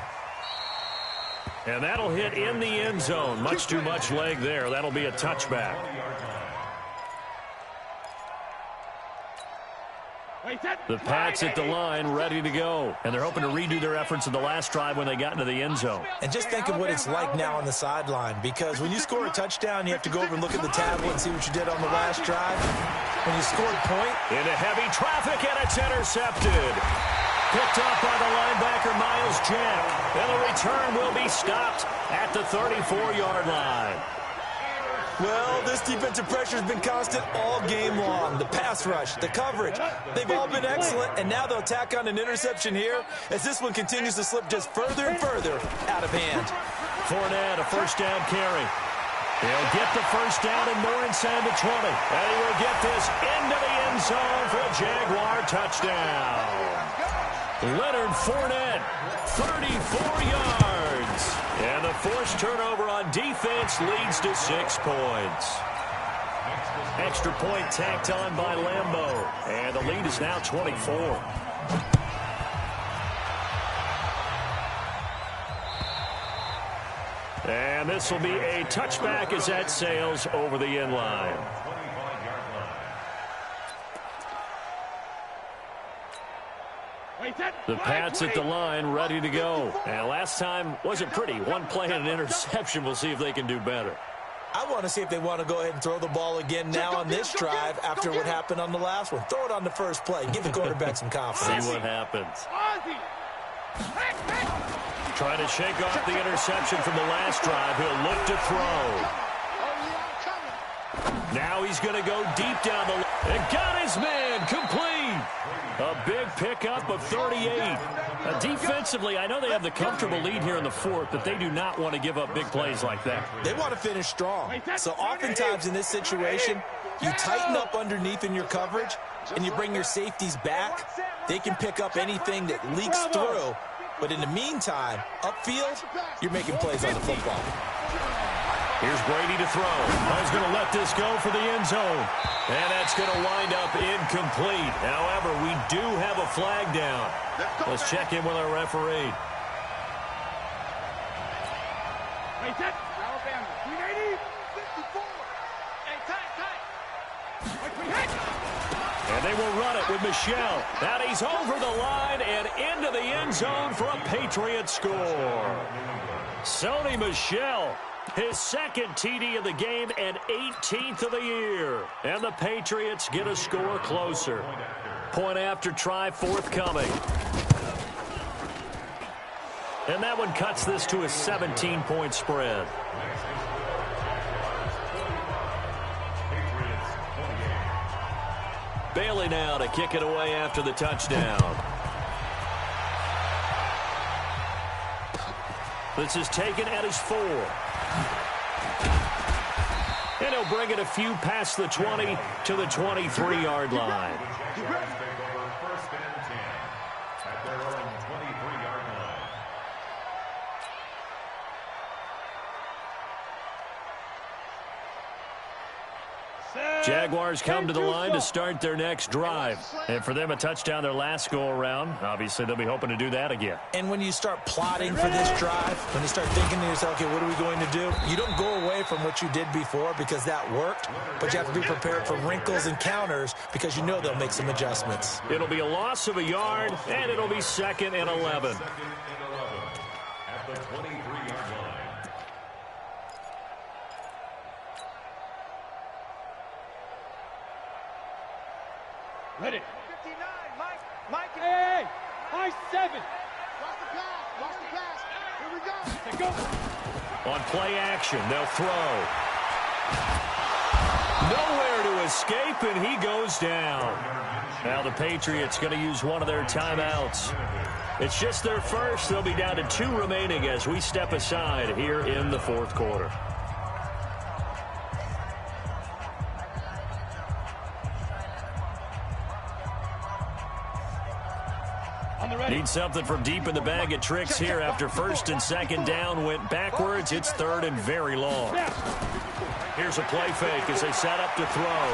And that'll hit in the end zone. Much too much leg there. That'll be a touchback. The Pats at the line, ready to go. And they're hoping to redo their efforts in the last drive when they got into the end zone. And just think of what it's like now on the sideline, because when you score a touchdown, you have to go over and look at the tablet and see what you did on the last drive. When you scored a point. Into heavy traffic, and it's intercepted. Picked up by the linebacker, Miles Jack. And the return will be stopped at the 34-yard line. Well, this defensive pressure has been constant all game long. The pass rush, the coverage, they've all been excellent, and now they'll tack on an interception here as this one continues to slip just further and further out of hand. Fournette, a first down carry. He'll get the first down and more inside the 20. And he will get this into the end zone for a Jaguar touchdown. Leonard Fournette, 34 yards. And the forced turnover on defense leads to 6 points. Extra point tacked on by Lambeau. And the lead is now 24. And this will be a touchback as that sails over the end line. The Pats at the line, ready to go. And last time wasn't pretty. One play and an interception. We'll see if they can do better. I want to see if they want to go ahead and throw the ball again now on this drive after what happened on the last one. Throw it on the first play. Give the quarterback some confidence. See what happens. Trying to shake off the interception from the last drive. He'll look to throw. Now he's going to go deep down the line. And got his man complete. A big pickup of 38. Defensively, I know they have the comfortable lead here in the fourth, but they do not want to give up big plays like that. They want to finish strong. So oftentimes in this situation, you tighten up underneath in your coverage, and you bring your safeties back. They can pick up anything that leaks through. But in the meantime, upfield, you're making plays on the football. Here's Brady to throw. He's going to let this go for the end zone. And that's going to wind up incomplete. However, we do have a flag down. Let's check in with our referee. Alabama, 380, 54. Hey, tight. And they will run it with Michel. Now he's over the line and into the end zone for a Patriot score. Sony Michel. His second TD of the game and 18th of the year. And the Patriots get a score closer. Point after try forthcoming. And that one cuts this to a 17-point spread. Bailey now to kick it away after the touchdown. This is taken at his 4. And he'll bring it a few past the 20 to the 23-yard line. First and 10 at their own 23-yard line. Jaguars come to the line to start their next drive. And for them, a touchdown their last go-around. Obviously, they'll be hoping to do that again. And when you start plotting for this drive, when you start thinking to yourself, okay, what are we going to do? You don't go away from what you did before because that worked, but you have to be prepared for wrinkles and counters because you know they'll make some adjustments. It'll be a loss of a yard, and it'll be 2nd and 11. At the 23-yard line. 2 Hey, high 7. Watch the pass. Watch the pass. Here we go. Take go. On play action, they'll throw. Nowhere to escape, and he goes down. Now the Patriots going to use one of their timeouts. It's just their first. They'll be down to 2 remaining as we step aside here in the fourth quarter. Need something from deep in the bag of tricks here after first and second down went backwards. It's third and very long. Here's a play fake as they set up to throw.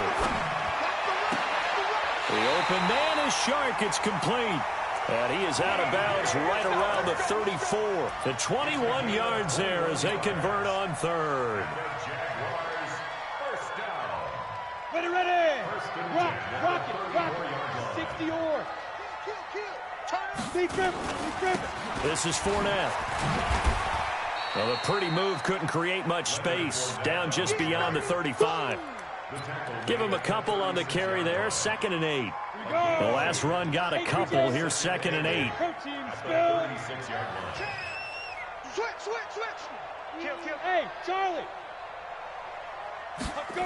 The open man is Shark. It's complete. And he is out of bounds right around the 34. The 21 yards there as they convert on third. Ready. Rock it. 60 or. This is Fournette. Well, a pretty move couldn't create much space. Down just beyond the 35. Give him a couple on the carry there. 2nd and 8. The last run got a couple. Here's 2nd and 8. Switch. Hey, Charlie. Let's go.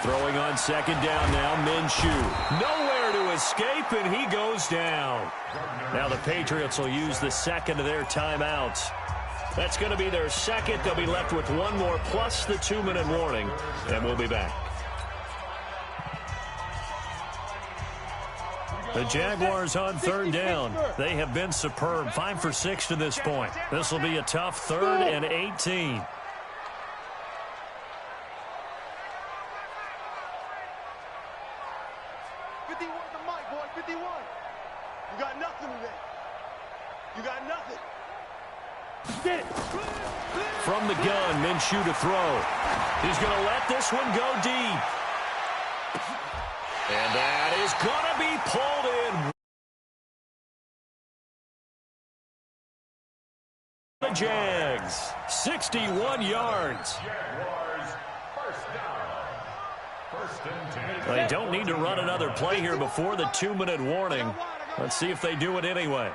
Throwing on 2nd down now, Minshew. Nowhere to escape, and he goes down. Now the Patriots will use the second of their timeouts. That's going to be their second. They'll be left with one more plus the 2-minute warning, and we'll be back. The Jaguars on 3rd down. They have been superb. 5 for 6 to this point. This will be a tough 3rd and 18. From the gun, Minshew to throw. He's going to let this one go deep. And that is going to be pulled in. The Jags, 61 yards. They don't need to run another play here before the 2-minute warning. Let's see if they do it anyway.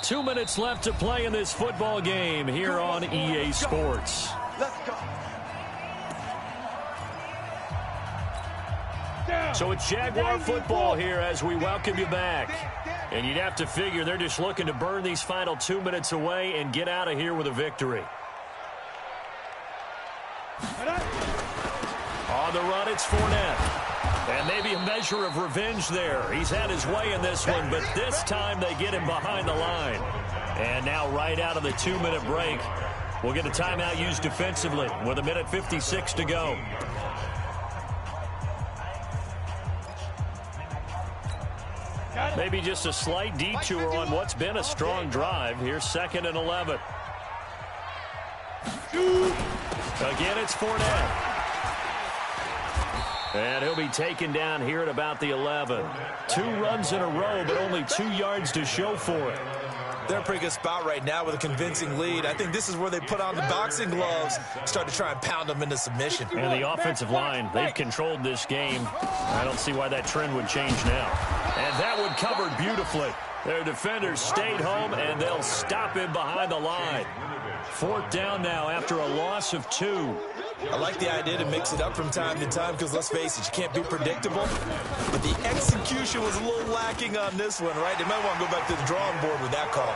Two minutes left to play in this football game here on EA Sports. Let's go. So it's Jaguar football here as we welcome you back. And you'd have to figure they're just looking to burn these final 2 minutes away and get out of here with a victory. On the run, it's Fournette. And maybe a measure of revenge there. He's had his way in this one, but this time they get him behind the line. And now right out of the 2-minute break, we'll get a timeout used defensively with 1:56 to go. Maybe just a slight detour on what's been a strong drive. Here's 2nd and 11. Again, it's Fournette. And he'll be taken down here at about the 11. 2 runs in a row, but only 2 yards to show for it. They're in a pretty good spot right now with a convincing lead. I think this is where they put on the boxing gloves, start to try and pound them into submission. And the offensive line, they've controlled this game. I don't see why that trend would change now. And that one covered beautifully. Their defenders stayed home, and they'll stop him behind the line. 4th down now after a loss of 2. I like the idea to mix it up from time to time because, let's face it, you can't be predictable. But the execution was a little lacking on this one, right? They might want to go back to the drawing board with that call.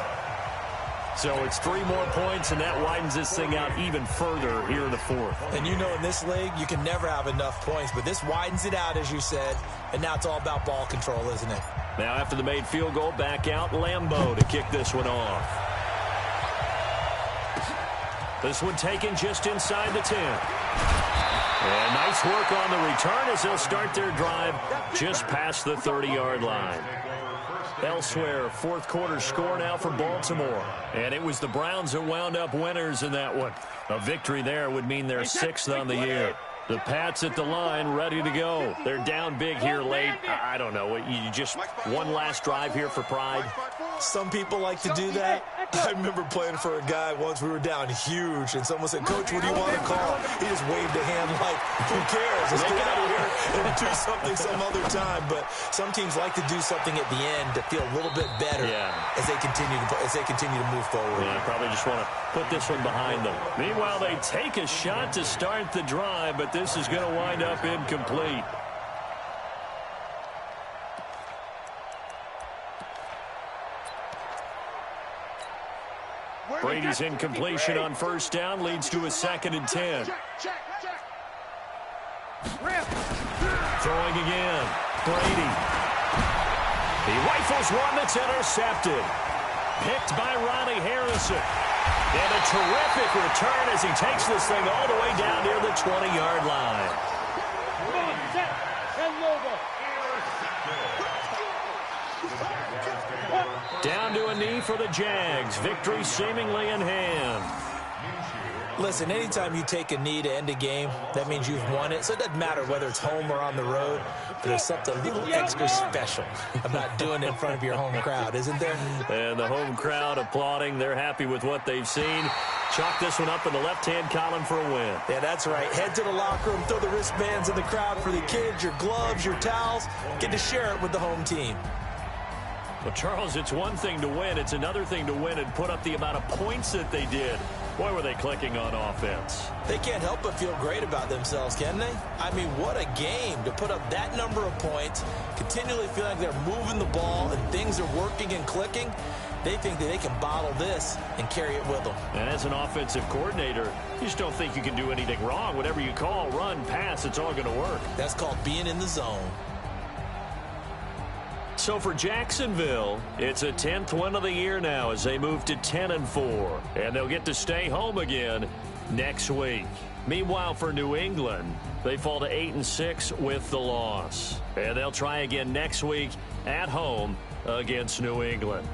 So it's 3 more points, and that widens this thing out even further here in the 4th. And you know in this league, you can never have enough points. But this widens it out, as you said. And now it's all about ball control, isn't it? Now after the made field goal, back out Lambeau to kick this one off. This one taken just inside the 10. And nice work on the return as they'll start their drive just past the 30-yard line. Elsewhere, 4th quarter score now for Baltimore. And it was the Browns that wound up winners in that one. A victory there would mean their 6th on the year. The Pats at the line, ready to go. They're down big here late. I don't know. You just one last drive here for pride? Some people like to do that. I remember playing for a guy once. We were down huge, and someone said, "Coach, what do you want to call?" He just waved a hand like, "Who cares? Let's get out of here and do something some other time." But some teams like to do something at the end to feel a little bit better as they continue to move forward. Yeah, probably just want to put this one behind them. Meanwhile, they take a shot to start the drive, but this is going to wind up incomplete. Brady's incompletion on first down leads to a 2nd and 10. Throwing again. Brady. He rifles one that's intercepted. Picked by Ronnie Harrison. And a terrific return as he takes this thing all the way down near the 20-yard line. Down to a knee for the Jags. Victory seemingly in hand. Listen, anytime you take a knee to end a game, that means you've won it. So it doesn't matter whether it's home or on the road. But there's something a little extra special about doing it in front of your home crowd, isn't there? And the home crowd applauding. They're happy with what they've seen. Chalk this one up in the left-hand column for a win. Yeah, that's right. Head to the locker room, throw the wristbands in the crowd for the kids, your gloves, your towels. Get to share it with the home team. Well, Charles, it's one thing to win. It's another thing to win and put up the amount of points that they did. Boy, were they clicking on offense. They can't help but feel great about themselves, can they? I mean, what a game to put up that number of points, continually feel like they're moving the ball and things are working and clicking. They think that they can bottle this and carry it with them. And as an offensive coordinator, you just don't think you can do anything wrong. Whatever you call, run, pass, it's all going to work. That's called being in the zone. So for Jacksonville, it's a 10th win of the year now as they move to 10-4. And they'll get to stay home again next week. Meanwhile, for New England, they fall to 8-6 with the loss. And they'll try again next week at home against New England.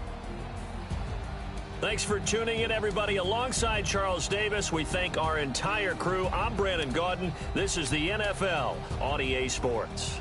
Thanks for tuning in, everybody. Alongside Charles Davis, we thank our entire crew. I'm Brandon Gaudin. This is the NFL on EA Sports.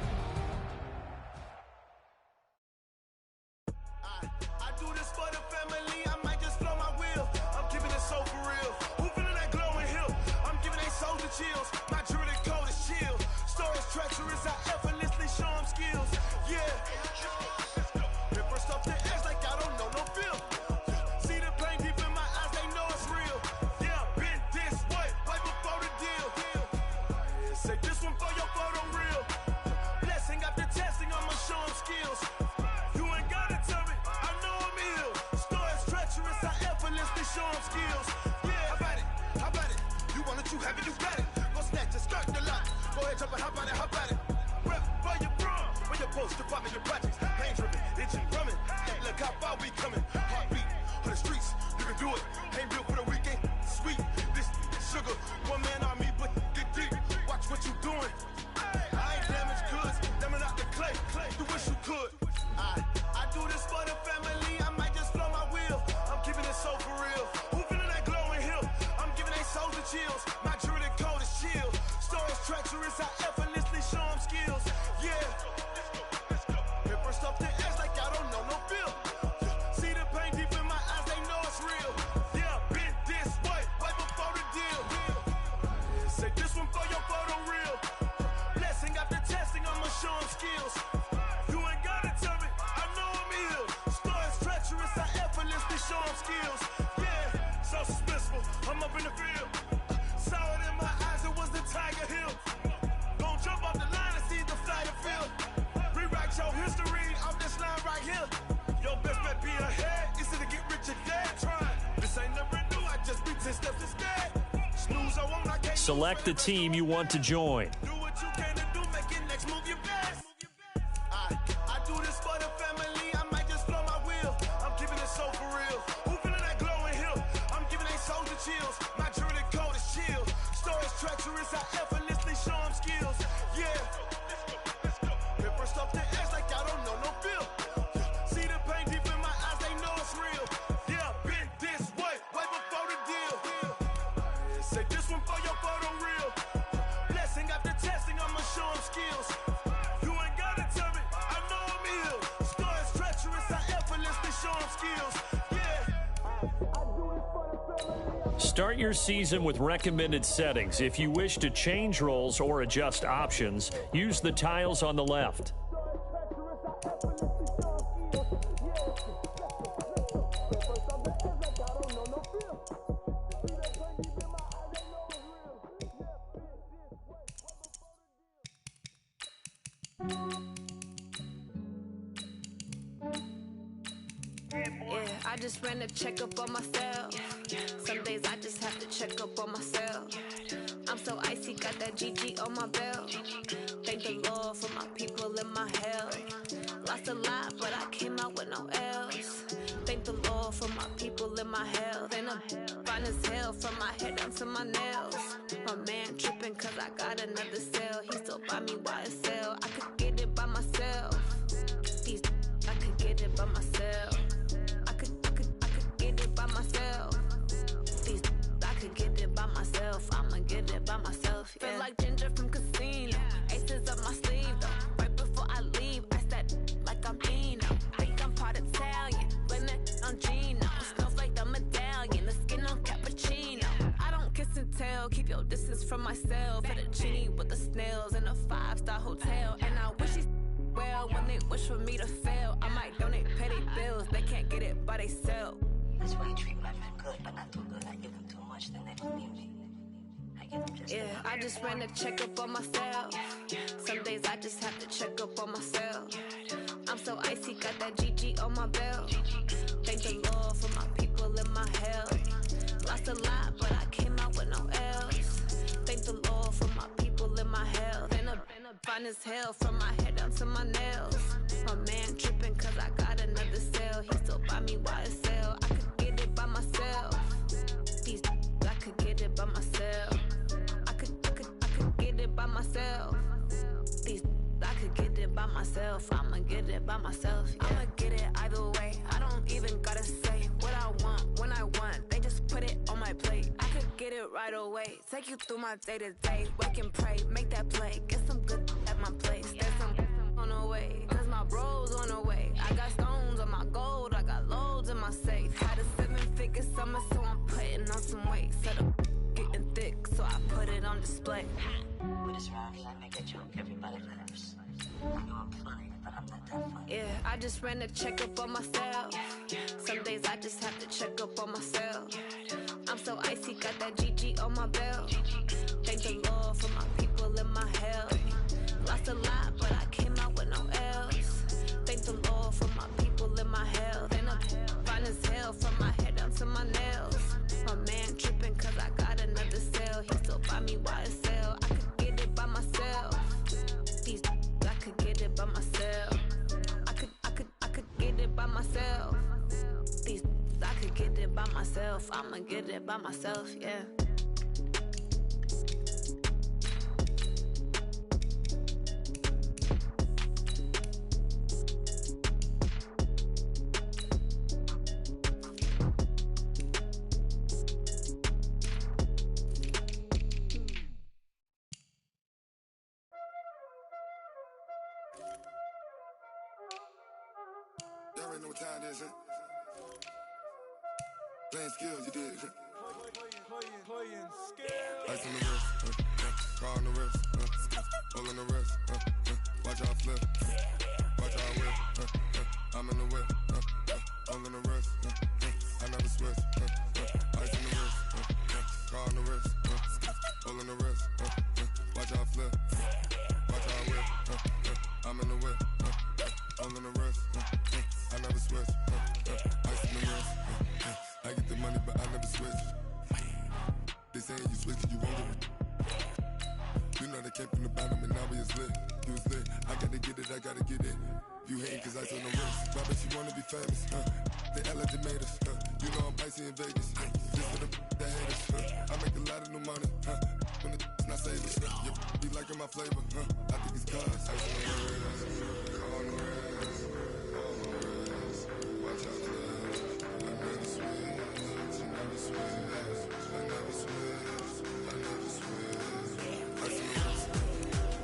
Select the team you want to join. Say this one for your photo real. Blessing after Start your season with recommended settings. If you wish to change roles or adjust options, use the tiles on the left. I just ran a checkup on myself. Some days I just have to check up on myself. I'm so icy, got that GG on my belt. Thank the Lord for my people in my health. Lost a lot, but I came out with no L's. Thank the Lord for my people in my health. And I'm fine as hell from my head down to my nails. My man tripping cause I got another cell. He still buy me YSL. I could get it by myself. I could get it by myself. I could get it by myself. I could get it by myself. I'ma get it by myself. Yeah. Feel like Ginger from Casino. Aces up my sleeve though. Right before I leave, I said like I'm Dino. Think I'm part Italian. Blame it on Gino. Snowflake the medallion. The skin on cappuccino. I don't kiss and tell. Keep your distance from myself. At a genie with the snails in a 5-star hotel. And I wish he's well when they wish for me to fail. I might donate, pay their bills. They can't get it by themselves. That's why you treat my men good, but not too good. I give them too much, then they don't need me. I give them just I just ran a checkup on myself. Some days I just have to check up on myself. I'm so icy, got that GG on my belt. Thank the Lord for my people in my health. Lost a lot, but I came out with no L's. Thank the Lord for my people in my health. And I'm fine as hell from my head down to my nails. My man tripping cause I got another cell. He still buy me YSL. I could get it by myself. I could get it by myself. I could get it by myself. I could get it by myself. I'ma get it by myself. Yeah. I'ma get it either way. I don't even gotta say what I want when I want. They just put it on my plate. I could get it right away. Take you through my day to day. Wake and pray, make that play. Get some good at my place. There's some on the way, cause my bros on the way. I got stones on my gold. I got loads in my safe. Had a 7-figure summer, so I'm putting on some weight. Set up getting thick, so I put it on display. With this round, I make a joke, everybody laughs. I know I'm funny, but I'm not that funny. I just ran a checkup on myself. Some days I just have to check up on myself. I'm so icy, got that GG on my belt. Thank the Lord for my people in my health. Lost a lot, but I came out with no L's. Thank the Lord for my people in my health. And I'm fine as hell from my head down to my nails. My man tripping cause I got another cell. He still buy me YSL. I could get it by myself. I could get it by myself. I could get it by myself. I could get it by myself. I'ma get it by myself, yeah. Y'all already know what time it is, huh? Playing skills, you did. Playing skills. Ice on the wrist, car on the wrist, hole in the wrist, watch out flip, watch out whip, I'm in the whip, hole in the wrist, I never switch, ice on the wrist, car on the wrist, hole in the wrist, watch out flip, watch out whip, I'm in the whip, hole in the wrist, I never switch, ice in the wrist, I get the money but I never switch. They saying you switch, you won't get it. You know they came from the bottom and now we is lit. You was lit, I gotta get it, I gotta get it. You hating cause I told no wrist. Why bet you wanna be famous, They elevated us, You know I'm icy in Vegas, Just for the that hate us, I make a lot of new money, When the not savers, You be liking my flavor, I think it's cause I on the wrist, on the wrist, watch out for I never switch, I never switch, I never switch, I never switch. Ice in the wrist,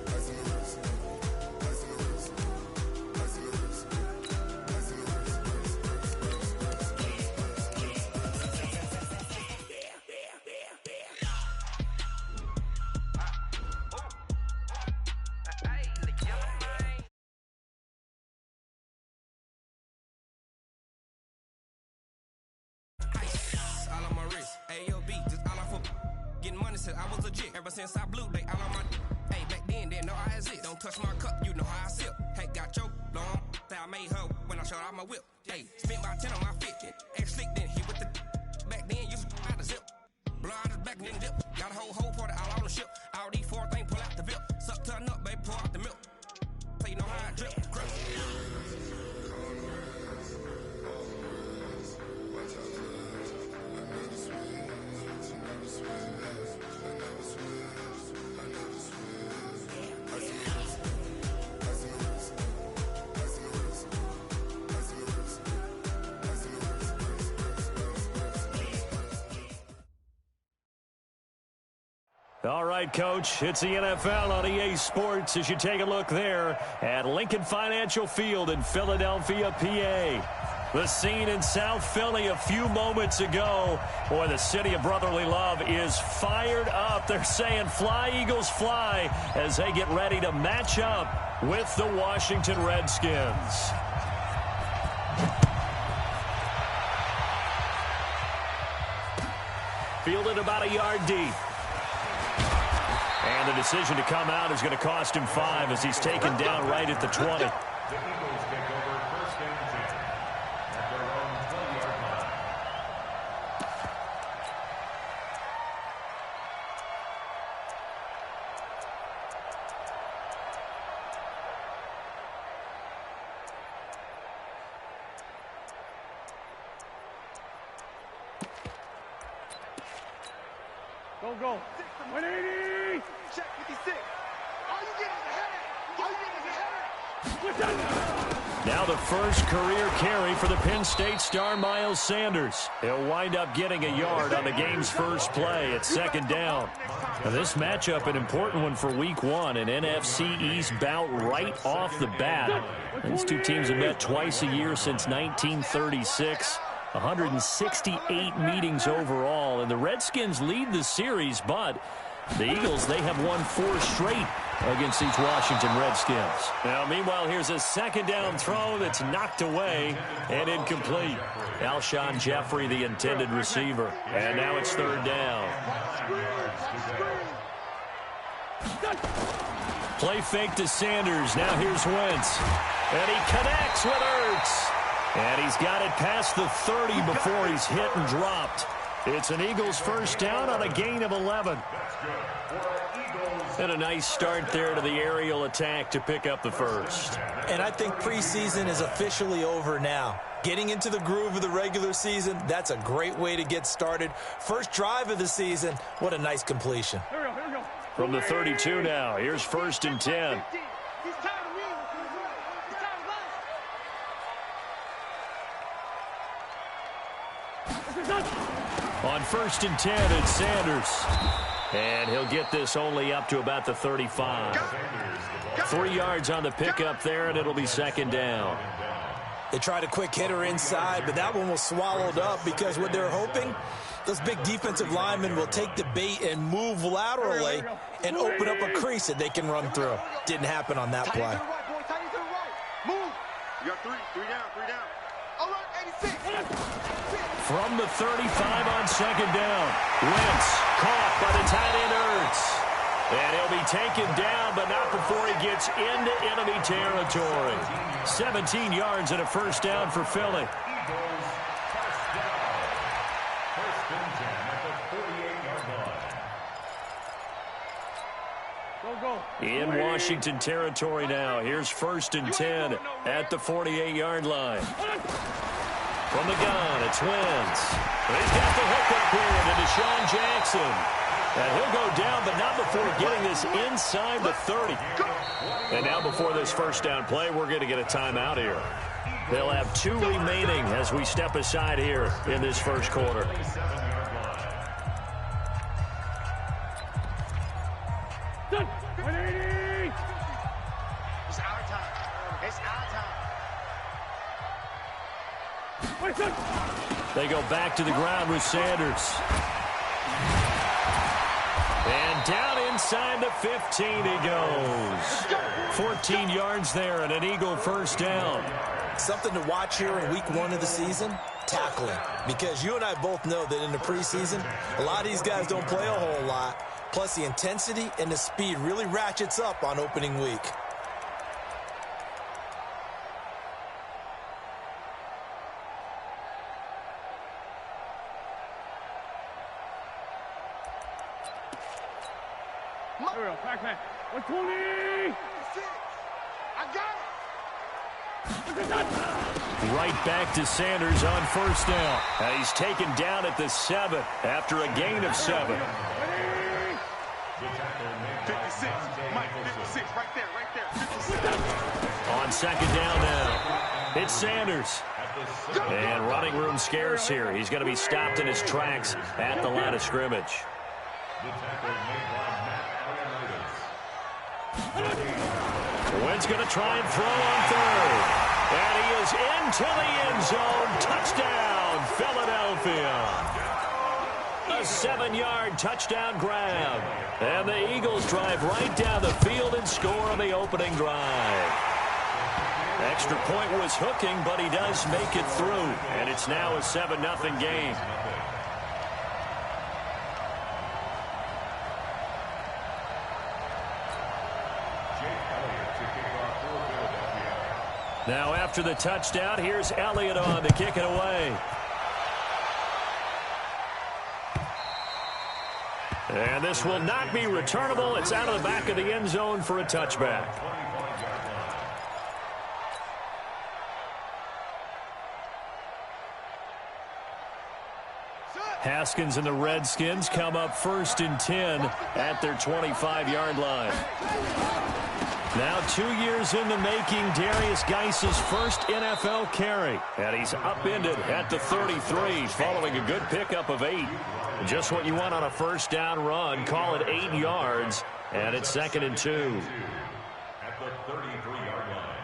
ice in the wrist, ice in the wrist, ice in the wrist, ice in the wrist, AOB, just all off of getting money since I was legit. Ever since I blew, they all on my. Hey, back then, didn't know I exist. Don't touch my cup, you know how I sip. Hey, got your long. I made her when I showed out my whip. Hey, spent about 10 on my fit. Ex-slick, then hit with the. Back then, used to out the zip. Blow out his back, then dip. Got a whole party all on the ship. All these four things, pull out the VIP. Suck, turn up, baby, pour out the milk. So you know how I drip. All right, Coach, it's the NFL on EA Sports as you take a look there at Lincoln Financial Field in Philadelphia, PA. The scene in South Philly a few moments ago. Boy, the city of brotherly love is fired up. They're saying fly, Eagles, fly as they get ready to match up with the Washington Redskins. Fielded about a yard deep. And the decision to come out is going to cost him 5 as he's taken down right at the 20. The Eagles take over first and 10 at their own 20-yard line. Go. 180. Check 56. All you get is a headache. All you get is a headache. Now the first career carry for the Penn State star Miles Sanders. He'll wind up getting a yard on the game's first play at second down. Now this matchup, an important one for Week 1, an NFC East bout right off the bat. These two teams have met twice a year since 1936. 168 meetings overall, and the Redskins lead the series, but the Eagles, they have won 4 straight against these Washington Redskins. Now, meanwhile, here's a second down throw that's knocked away and incomplete. Alshon Jeffrey, the intended receiver, and now it's third down. Play fake to Sanders. Now here's Wentz, and he connects with Ertz. And he's got it past the 30 before he's hit and dropped. It's an Eagles first down on a gain of 11. And a nice start there to the aerial attack to pick up the first. And I think preseason is officially over now. Getting into the groove of the regular season, that's a great way to get started. First drive of the season, what a nice completion. Here we go. From the 32 now, here's first and 10. On first and 10, it's Sanders. And he'll get this only up to about the 35. 3 yards on the pickup there, and it'll be second down. They tried a quick hitter inside, but that one was swallowed up because what they're hoping, those big defensive linemen will take the bait and move laterally and open up a crease that they can run through. Didn't happen on that play. Move. You got 3 down. All right, 86. From the 35 on second down, Wentz caught by the tight end Ertz. And he'll be taken down, but not before he gets into enemy territory. 17 yards and a first down for Philly. First and 10 at the 48-yard line. In Washington territory now. Here's first and 10 at the 48-yard line. From the gun, it's Wentz. He's got the hook up here to Deshaun Jackson. And he'll go down, but not before getting this inside the 30. And now before this first down play, we're going to get a timeout here. They'll have 2 remaining as we step aside here in this first quarter. They go back to the ground with Sanders. And down inside the 15 he goes. 14 yards there and an Eagle first down. Something to watch here in week 1 of the season. tackling. Because you and I both know that in the preseason, a lot of these guys don't play a whole lot. Plus, the intensity and the speed really ratchets up on opening week. Back. 120! I got it! Right back to Sanders on first down. And he's taken down at the 7 after a gain of 7. 56. Mike, 56. Right there. 56. On second down now, it's Sanders. And running room scarce here. He's going to be stopped in his tracks at the line of scrimmage. Wynn's going to try and throw on third. And he is into the end zone. Touchdown, Philadelphia. A 7-yard touchdown grab. And the Eagles drive right down the field and score on the opening drive. Extra point was hooking, but he does make it through. And it's now a 7-0 game. Now after the touchdown, here's Elliott on to kick it away. And this will not be returnable. It's out of the back of the end zone for a touchback. Haskins and the Redskins come up 1st and 10 at their 25-yard line. Now 2 years in the making, Darius Geis's first NFL carry. And he's upended at the 33 following a good pickup of 8. Just what you want on a first down run. Call it 8 yards. And it's 2nd and 2. At the 33-yard line.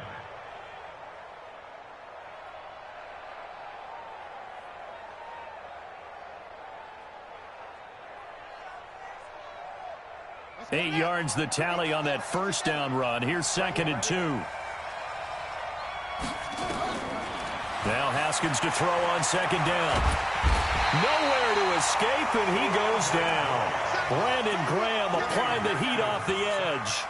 Eight yards the tally on that first down run. Here's 2nd and 2. Now Haskins to throw on second down. Nowhere to escape, and he goes down. Brandon Graham applying the heat off the edge.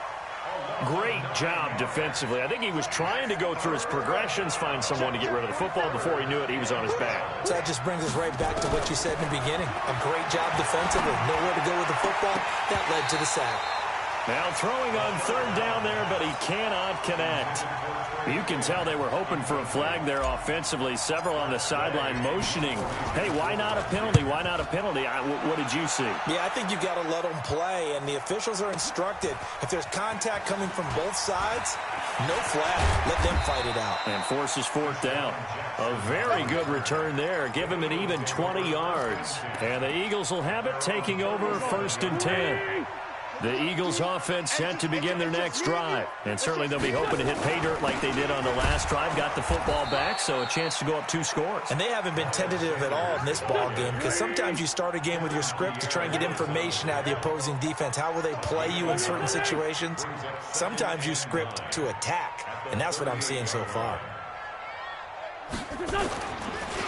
Great job defensively. I think he was trying to go through his progressions, find someone to get rid of the football. Before he knew it, he was on his back. So that just brings us right back to what you said in the beginning. A great job defensively. Nowhere to go with the football. That led to the sack. Now throwing on third down there, but he cannot connect. You can tell they were hoping for a flag there offensively. Several on the sideline motioning. Hey, why not a penalty? Why not a penalty? What did you see? Yeah, I think you've got to let them play, and the officials are instructed. If there's contact coming from both sides, no flag. Let them fight it out. And forces 4th down. A very good return there. Give him an even 20 yards. And the Eagles will have it, taking over 1st and 10. The Eagles offense set to begin their next drive. And certainly they'll be hoping to hit pay dirt like they did on the last drive. Got the football back, so a chance to go up 2 scores. And they haven't been tentative at all in this ball game, because sometimes you start a game with your script to try and get information out of the opposing defense. How will they play you in certain situations? Sometimes you script to attack, and that's what I'm seeing so far.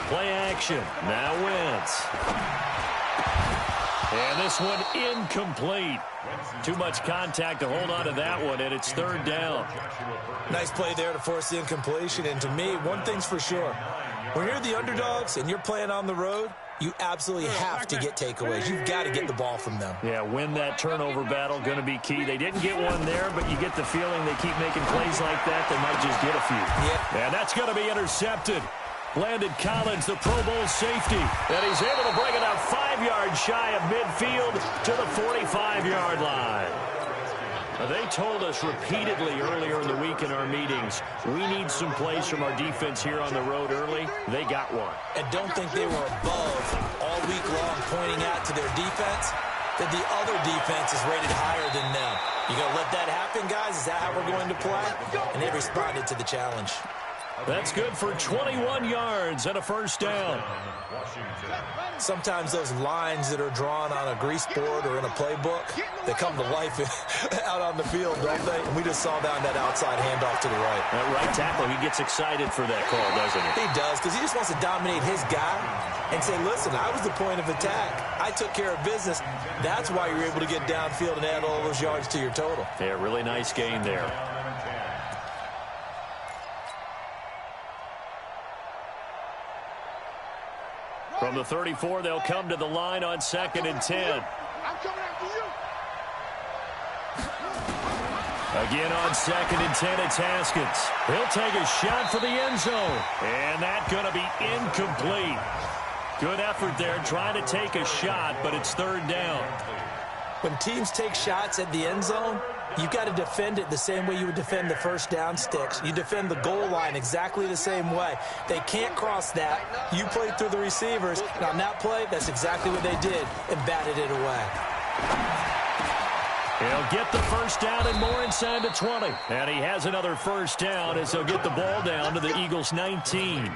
Play action. Now Wentz. And this one incomplete. Too much contact to hold on to that one, and it's 3rd down. Nice play there to force the incompletion. And to me, one thing's for sure. When you're the underdogs and you're playing on the road, you absolutely have to get takeaways. You've got to get the ball from them. Yeah, win that turnover battle, going to be key. They didn't get one there, but you get the feeling they keep making plays like that, they might just get a few. Yeah. And that's going to be intercepted. Landon Collins, the Pro Bowl safety, and he's able to bring it out 5 yards shy of midfield to the 45-yard line. They told us repeatedly earlier in the week in our meetings, we need some plays from our defense here on the road early. They got one. And don't think they were above all week long pointing out to their defense that the other defense is rated higher than them. You going to let that happen, guys? Is that how we're going to play? And they responded to the challenge. That's good for 21 yards and a first down. Sometimes those lines that are drawn on a grease board or in a playbook, they come to life out on the field, don't they? And we just saw down that outside handoff to the right. That right tackle, he gets excited for that call, doesn't he? He does, because he just wants to dominate his guy and say, listen, I was the point of attack. I took care of business. That's why you're able to get downfield and add all those yards to your total. Yeah, really nice gain there. From the 34, they'll come to the line on 2nd and 10. I'm coming after you. Again on 2nd and 10, it's Haskins. He'll take a shot for the end zone. And that's going to be incomplete. Good effort there trying to take a shot, but it's 3rd down. When teams take shots at the end zone, you've got to defend it the same way you would defend the first down sticks. You defend the goal line exactly the same way. They can't cross that. You played through the receivers. And on that play, that's exactly what they did and batted it away. He'll get the first down and more inside the 20. And he has another first down as he'll get the ball down to the Eagles' 19.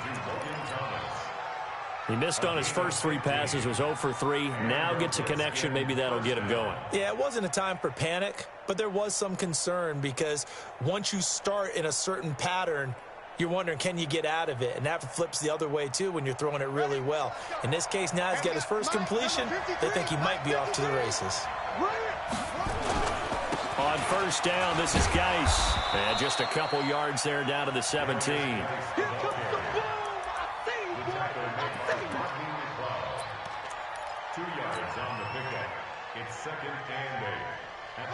He missed on his first 3 passes, was 0 for 3. Now gets a connection. Maybe that'll get him going. Yeah, it wasn't a time for panic, but there was some concern because once you start in a certain pattern, you're wondering, can you get out of it? And that flips the other way, too, when you're throwing it really well. In this case, now he's got his first completion. They think he might be off to the races. On first down, this is Geis. And just a couple yards there down to the 17.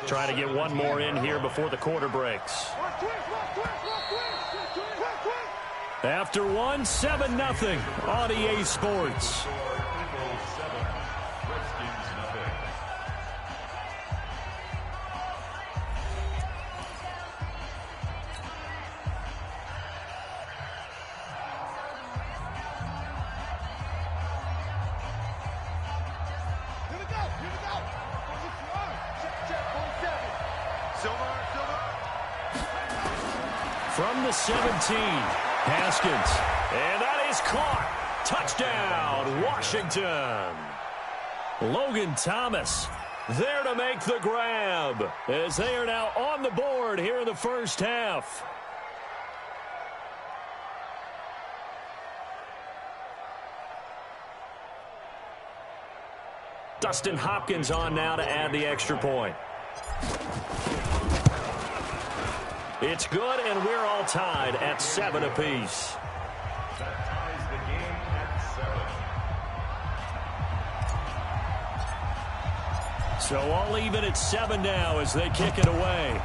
Trying to get one more in here before the quarter breaks. After one, 7-0 on EA Sports. From the 17, Haskins. And that is caught. Touchdown, Washington. Logan Thomas there to make the grab as they are now on the board here in the first half. Dustin Hopkins on now to add the extra point. It's good, and we're all tied at 7 apiece. That ties the game at 7. So all even at 7 now as they kick it away.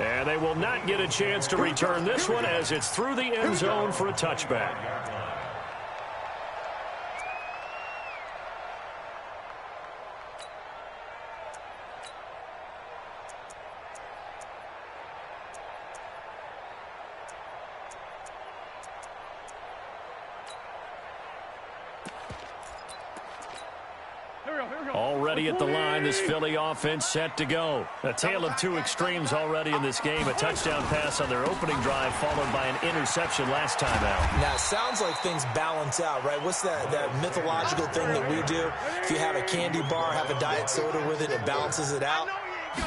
And they will not get a chance to return this one as it's through the end zone for a touchback. Already at the line, this Philly offense set to go. A tale of 2 extremes already in this game. A touchdown pass on their opening drive followed by an interception last time out. Now, it sounds like things balance out, right? What's that mythological thing that we do? If you have a candy bar, have a diet soda with it, it balances it out.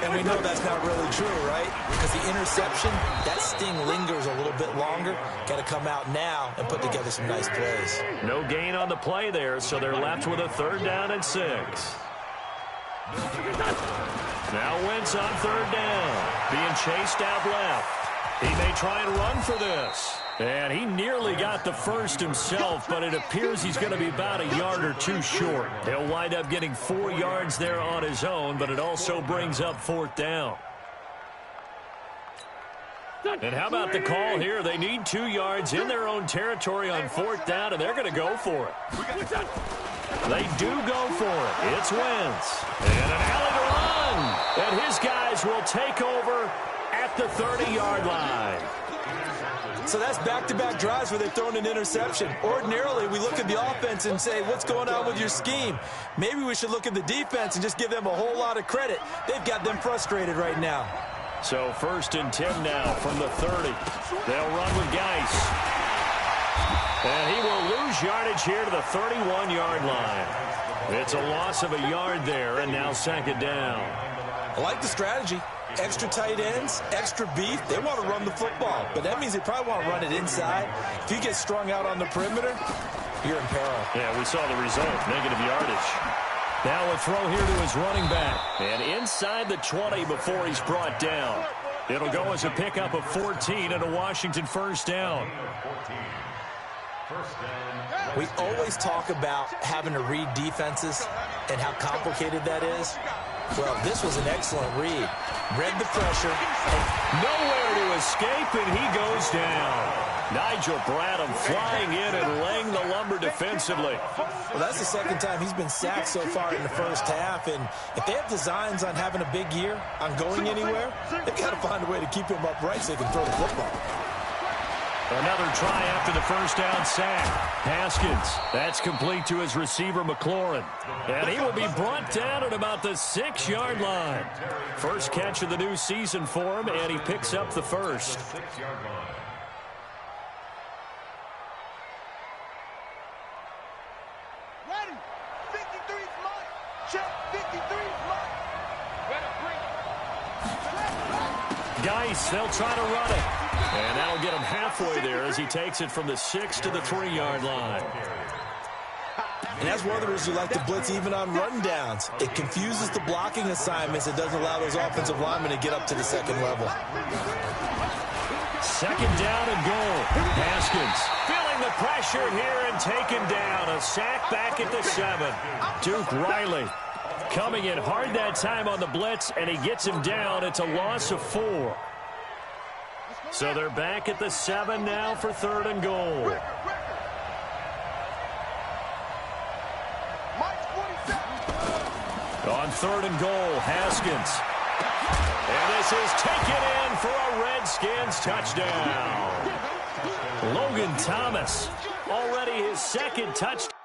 And we know that's not really true, right? Because the interception, that sting lingers a little bit longer. Got to come out now and put together some nice plays. No gain on the play there, so they're left with a 3rd down and 6. Now Wentz on 3rd down, being chased out left. He may try and run for this. And he nearly got the first himself, but it appears he's going to be about a yard or 2 short. He'll wind up getting 4 yards there on his own, but it also brings up 4th down. And how about the call here? They need 2 yards in their own territory on 4th down, and they're going to go for it. They do go for it. It's Wentz. And an alley to run. And his guys will take over at the 30-yard line. So that's back-to-back drives where they've thrown an interception. Ordinarily, we look at the offense and say, what's going on with your scheme? Maybe we should look at the defense and just give them a whole lot of credit. They've got them frustrated right now. So 1st and 10 now from the 30. They'll run with Geis. And he will lose yardage here to the 31-yard line. It's a loss of a yard there, and now 2nd down. I like the strategy. Extra tight ends, extra beef. They want to run the football, but that means they probably want to run it inside. If you get strung out on the perimeter, you're in peril. Yeah, we saw the result, negative yardage. Now a throw here to his running back. And inside the 20 before he's brought down. It'll go as a pickup of 14 and a Washington 1st down. We always talk about having to read defenses and how complicated that is. Well, this was an excellent read. Read the pressure. Nowhere to escape, and he goes down. Nigel Bradham flying in and laying the lumber defensively. Well, that's the 2nd time he's been sacked so far in the 1st half, and if they have designs on having a big year, on going anywhere, they've got to find a way to keep him upright so they can throw the football. Another try after the 1st down sack. Haskins, that's complete to his receiver, McLaurin. And he will be brought down at about the 6-yard line. First catch of the new season for him, and he picks up the 1st. Ready. 53's mine. Check. 53's mine. Geis, they'll try to run it. And that'll get him halfway there as he takes it from the 6 to the 3-yard line. And that's one of the reasons you like to blitz even on run downs. It confuses the blocking assignments. It doesn't allow those offensive linemen to get up to the 2nd level. 2nd down and goal. Haskins feeling the pressure here and taken down. A sack back at the 7. Duke Riley coming in hard that time on the blitz, and he gets him down. It's a loss of 4. So they're back at the 7 now for 3rd and goal. On 3rd and goal, Haskins. And this is taken in for a Redskins touchdown. Logan Thomas, already his 2nd touchdown.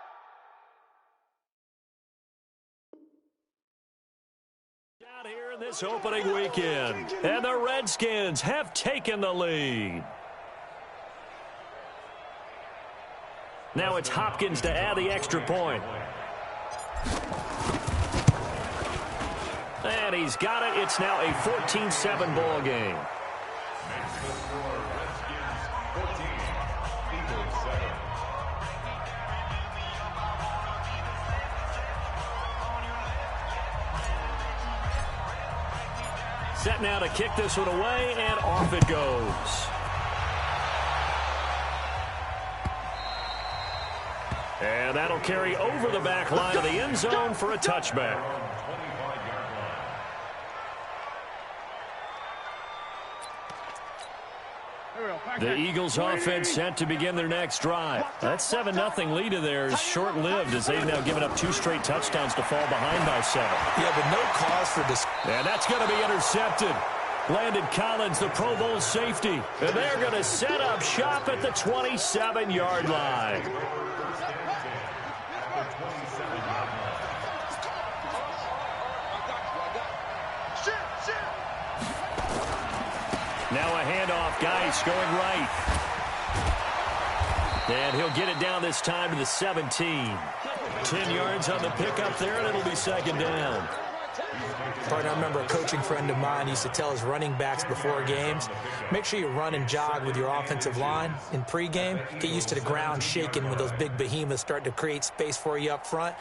Here in this opening weekend, and the Redskins have taken the lead. Now it's Hopkins to add the extra point. And he's got it. It's now a 14-7 ball game. Set now to kick this one away, and off it goes. And that'll carry over the back line of the end zone for a touchback. The Eagles offense set to begin their next drive. That 7-0 lead of theirs is short-lived as they've now given up 2 straight touchdowns to fall behind by 7. Yeah, but no cause for this. And that's going to be intercepted. Landon Collins, the Pro Bowl safety. And they're going to set up shop at the 27-yard line. Now a handoff, Geis going right. And he'll get it down this time to the 17. 10 yards on the pickup there, and it'll be 2nd down. Partner, I remember a coaching friend of mine used to tell his running backs before games, make sure you run and jog with your offensive line in pregame. Get used to the ground shaking when those big behemoths start to create space for you up front.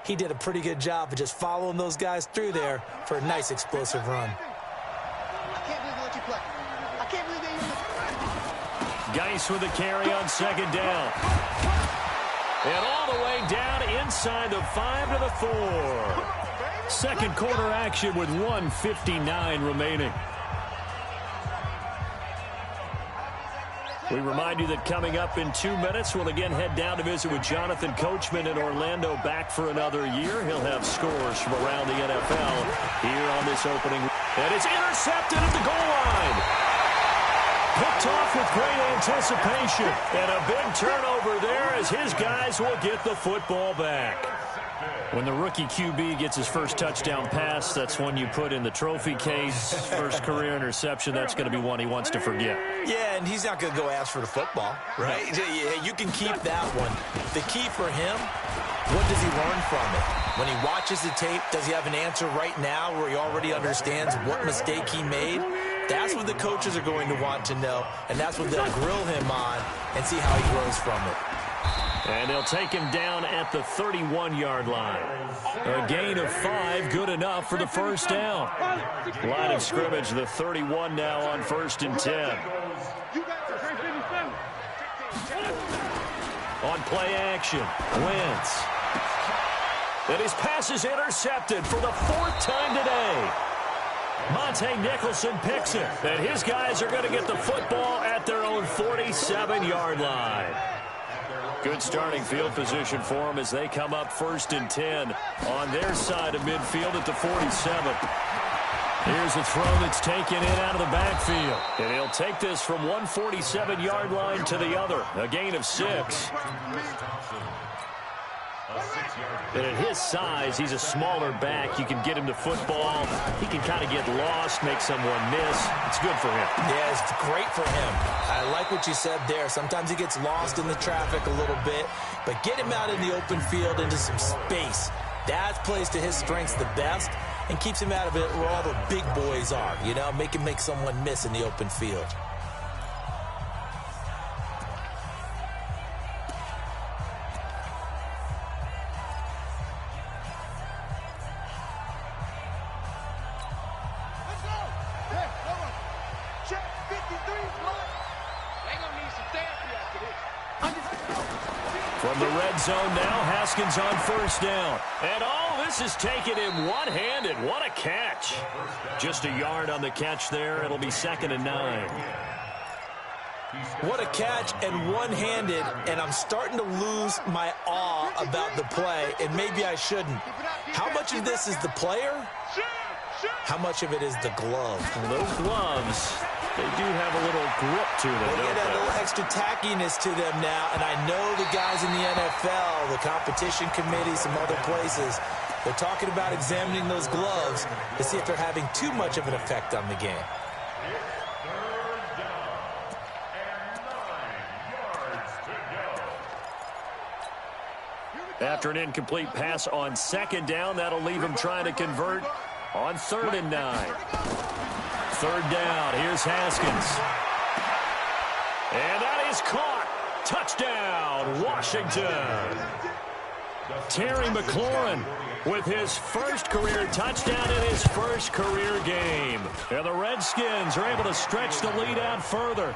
He did a pretty good job of just following those guys through there for a nice explosive run. Geis with a carry on 2nd down. And all the way down inside the 5 to the 4. Second quarter action with 1:59 remaining. We remind you that coming up in 2 minutes, we'll again head down to visit with Jonathan Coachman in Orlando, back for another year. He'll have scores from around the NFL here on this opening. And it's intercepted at the goal line. Picked off with great anticipation. And a big turnover there as his guys will get the football back. When the rookie QB gets his first touchdown pass, that's one you put in the trophy case. First career interception, that's going to be one he wants to forget. Yeah, and he's not going to go ask for the football, right? You can keep that one. The key for him, what does he learn from it? When he watches the tape, does he have an answer right now where he already understands what mistake he made? That's what the coaches are going to want to know, and that's what they'll grill him on and see how he grows from it. And they'll take him down at the 31-yard line. A gain of 5, good enough for the first down. Line of scrimmage, the 31 now on 1st and 10. On play action, Wentz. And his pass is intercepted for the 4th time today. Monte Nicholson picks it, and his guys are going to get the football at their own 47-yard line. Good starting field position for them as they come up 1st and 10 on their side of midfield at the 47. Here's a throw that's taken in out of the backfield. And he'll take this from one 47-yard line to the other. A gain of 6. And at his size, he's a smaller back. You can get him to football. He can kind of get lost, make someone miss. It's good for him. Yeah, it's great for him. I like what you said there. Sometimes he gets lost in the traffic a little bit, but get him out in the open field into some space. That plays to his strengths the best and keeps him out of it where all the big boys are, you know, make him make someone miss in the open field. From the red zone now, Haskins on 1st down. And all this is taken in one-handed. What a catch. Just a yard on the catch there. It'll be 2nd and 9. What a catch and one-handed, and I'm starting to lose my awe about the play, and maybe I shouldn't. How much of this is the player? How much of it is the glove? Well, those gloves, they do have a little grip to them, They don't get a they? little extra tackiness to them now, and I know the guys in the NFL, the competition committee, some other places, they're talking about examining those gloves to see if they're having too much of an effect on the game. After an incomplete pass on 2nd down, that'll leave him trying to convert on 3rd and 9. 3rd down, here's Haskins. And that is caught. Touchdown, Washington. Terry McLaurin with his first career touchdown in his first career game. And the Redskins are able to stretch the lead out further.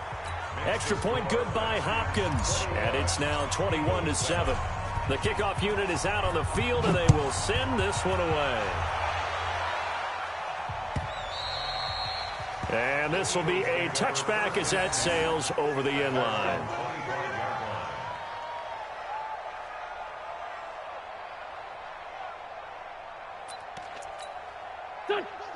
Extra point good by Hopkins. And it's now 21-7. The kickoff unit is out on the field, and they will send this one away. And this will be a touchback as that sails over the end line.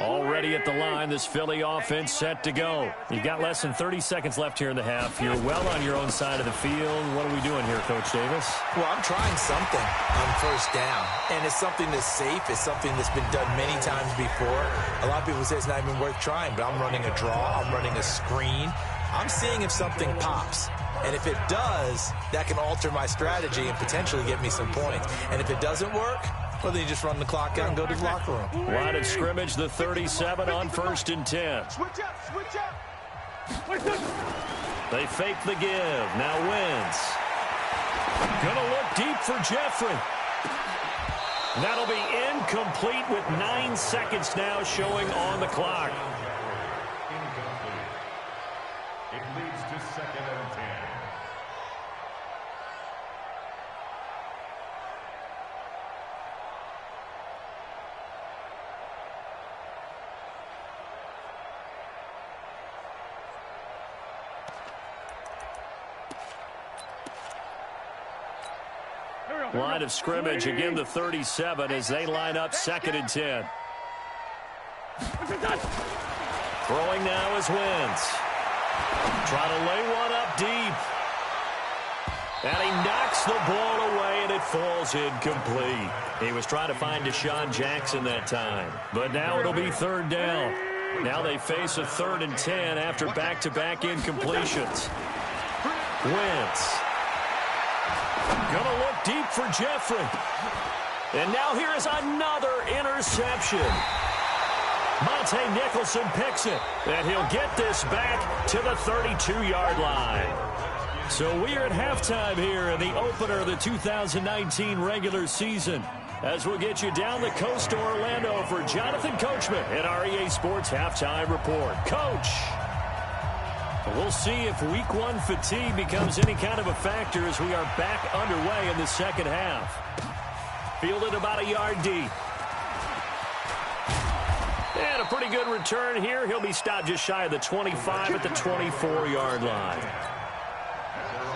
Already at the line, this Philly offense set to go. You've got less than 30 seconds left here in the half. You're well on your own side of the field. What are we doing here, Coach Davis? Well, I'm trying something on 1st down, and it's something that's safe. It's something that's been done many times before. A lot of people say it's not even worth trying, but I'm running a draw. I'm running a screen. I'm seeing if something pops. And if it does, that can alter my strategy and potentially get me some points. And if it doesn't work, well, then you just run the clock out and go to the locker room. Line of scrimmage, the 37 on 1st and 10. Switch up. They fake the give. Now Wentz. Gonna look deep for Jeffrey. That'll be incomplete with 9 seconds now showing on the clock. Incomplete. It leads to 2nd and 10. Line of scrimmage, again the 37 as they line up 2nd and 10. Throwing now is Wentz. Trying to lay one up deep. And he knocks the ball away, and it falls incomplete. He was trying to find Deshaun Jackson that time. But now it'll be third down. Now they face a 3rd and 10 after back-to-back incompletions. Wentz. Gonna look deep for Jeffrey. And now here is another interception. Monte Nicholson picks it, and he'll get this back to the 32-yard line. So we are at halftime here in the opener of the 2019 regular season, as we'll get you down the coast to Orlando for Jonathan Coachman at our EA Sports Halftime Report. Coach, we'll see if Week 1 fatigue becomes any kind of a factor as we are back underway in the second half. Fielded about a yard deep. And a pretty good return here. He'll be stopped just shy of the 25 at the 24-yard line.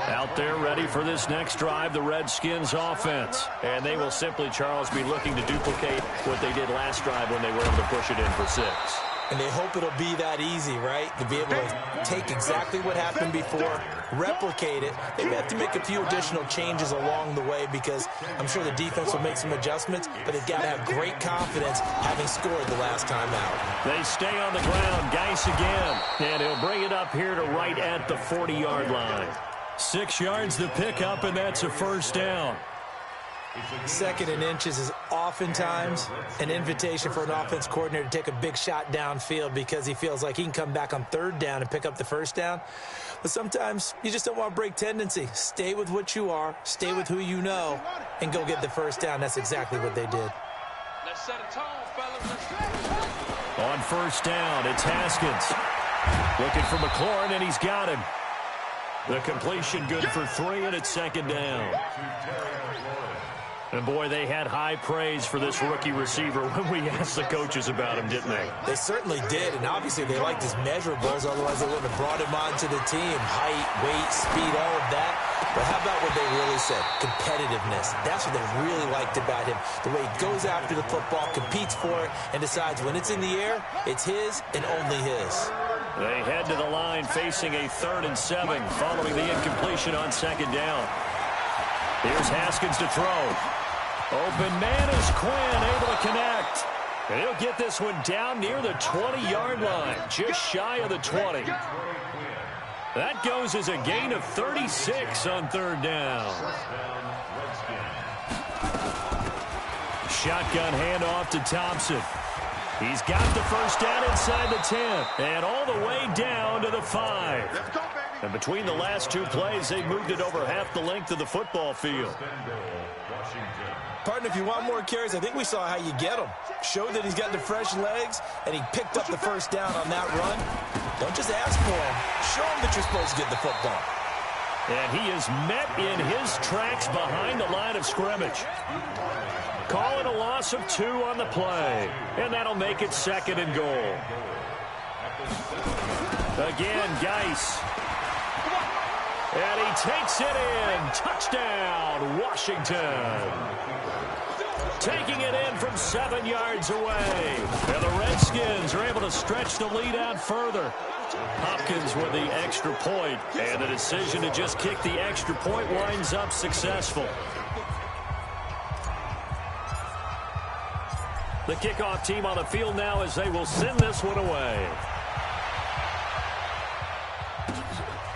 Out there ready for this next drive, the Redskins offense. And they will simply, Charles, be looking to duplicate what they did last drive when they were able to push it in for 6. And they hope it'll be that easy, right? To be able to take exactly what happened before, replicate it. They may have to make a few additional changes along the way because I'm sure the defense will make some adjustments, but they've got to have great confidence having scored the last time out. They stay on the ground. Geis again. And he'll bring it up here to right at the 40-yard line. 6 yards to pick up, and that's a first down. 2nd and inches is oftentimes an invitation for an offense coordinator to take a big shot downfield because he feels like he can come back on 3rd down and pick up the first down. But sometimes you just don't want to break tendency. Stay with what you are, stay with who you know, and go get the first down. That's exactly what they did. Let's set a tone, fellas. On first down, it's Haskins. Looking for McLaurin, and he's got him. The completion good for 3, and it's 2nd down. And, boy, they had high praise for this rookie receiver when we asked the coaches about him, didn't they? They certainly did, and obviously they liked his measurables. Otherwise, they wouldn't have brought him onto the team. Height, weight, speed, all of that. But how about what they really said? Competitiveness. That's what they really liked about him. The way he goes after the football, competes for it, and decides when it's in the air, it's his and only his. They head to the line facing a 3rd and 7 following the incompletion on 2nd down. Here's Haskins to throw. Open man is Quinn, able to connect. And he'll get this one down near the 20-yard line, just shy of the 20. That goes as a gain of 36 on 3rd down. Shotgun handoff to Thompson. He's got the first down inside the 10 and all the way down to the 5. And between the last 2 plays, they moved it over half the length of the football field. Partner, if you want more carries, I think we saw how you get them. Showed that he's got the fresh legs, and he picked up the first down on that run. Don't just ask for him. Show him that you're supposed to get the football. And he is met in his tracks behind the line of scrimmage. Calling a loss of 2 on the play. And that'll make it 2nd and goal. Again, Geis. And he takes it in. Touchdown, Washington. Taking it in from 7 yards away. And the Redskins are able to stretch the lead out further. Hopkins with the extra point. And the decision to just kick the extra point winds up successful. The kickoff team on the field now as they will send this one away.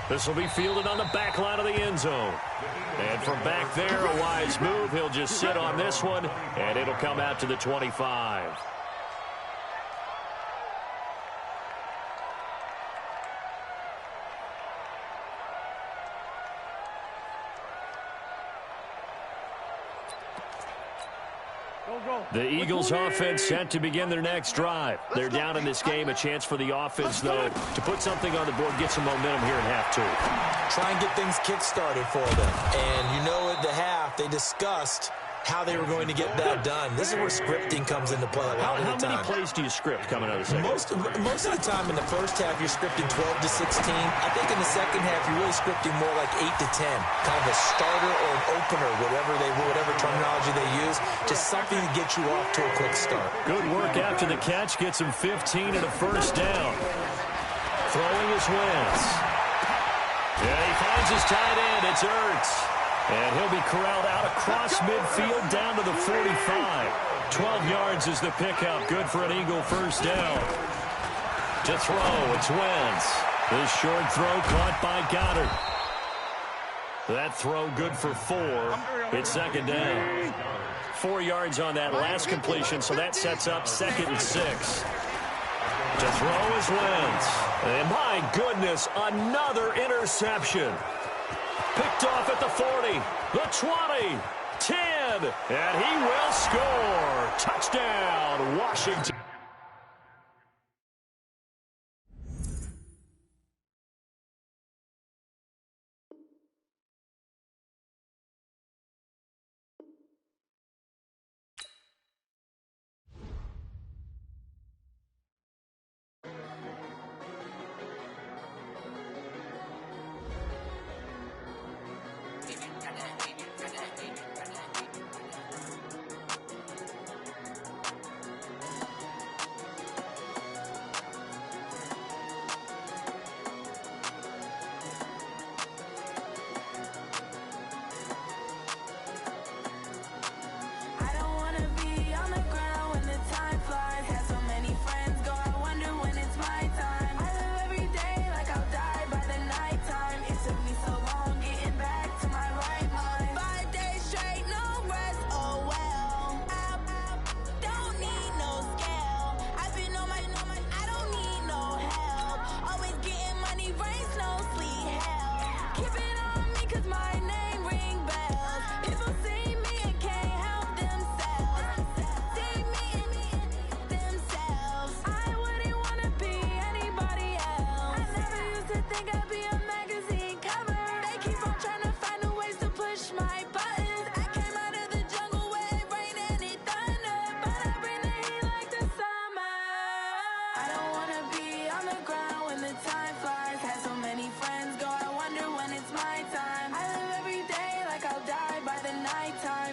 This will be fielded on the back line of the end zone. And from back there, a wise move. He'll just sit on this one, and it'll come out to the 25. The Eagles offense set to begin their next drive. They're down in this game. A chance for the offense, though, to put something on the board, get some momentum here in half 2. Try and get things kick-started for them. And you know at the half, they discussed how they were going to get that done. This is where scripting comes into play a lot of the time. How many plays do you script coming out of the second? Most of the time in the first half, you're scripting 12 to 16. I think in the second half, you're really scripting more like 8 to 10. Kind of a starter or an opener, whatever terminology they use. Just something to get you off to a quick start. Good work after the catch. Gets him 15 and a first down. Throwing his Wentz. Yeah, he finds his tight end. It's Ertz. And he'll be corralled out across midfield down to the 45. 12 yards is the pickup. Good for an Eagle first down. To throw, it's Wentz. This short throw caught by Goddard. That throw good for 4. It's second down. 4 yards on that last completion, so that sets up 2nd and 6. To throw is Wentz. And my goodness, another interception. Picked off at the 40, the 20, 10, and he will score. Touchdown, Washington.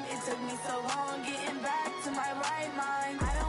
It took me so long getting back to my right mind.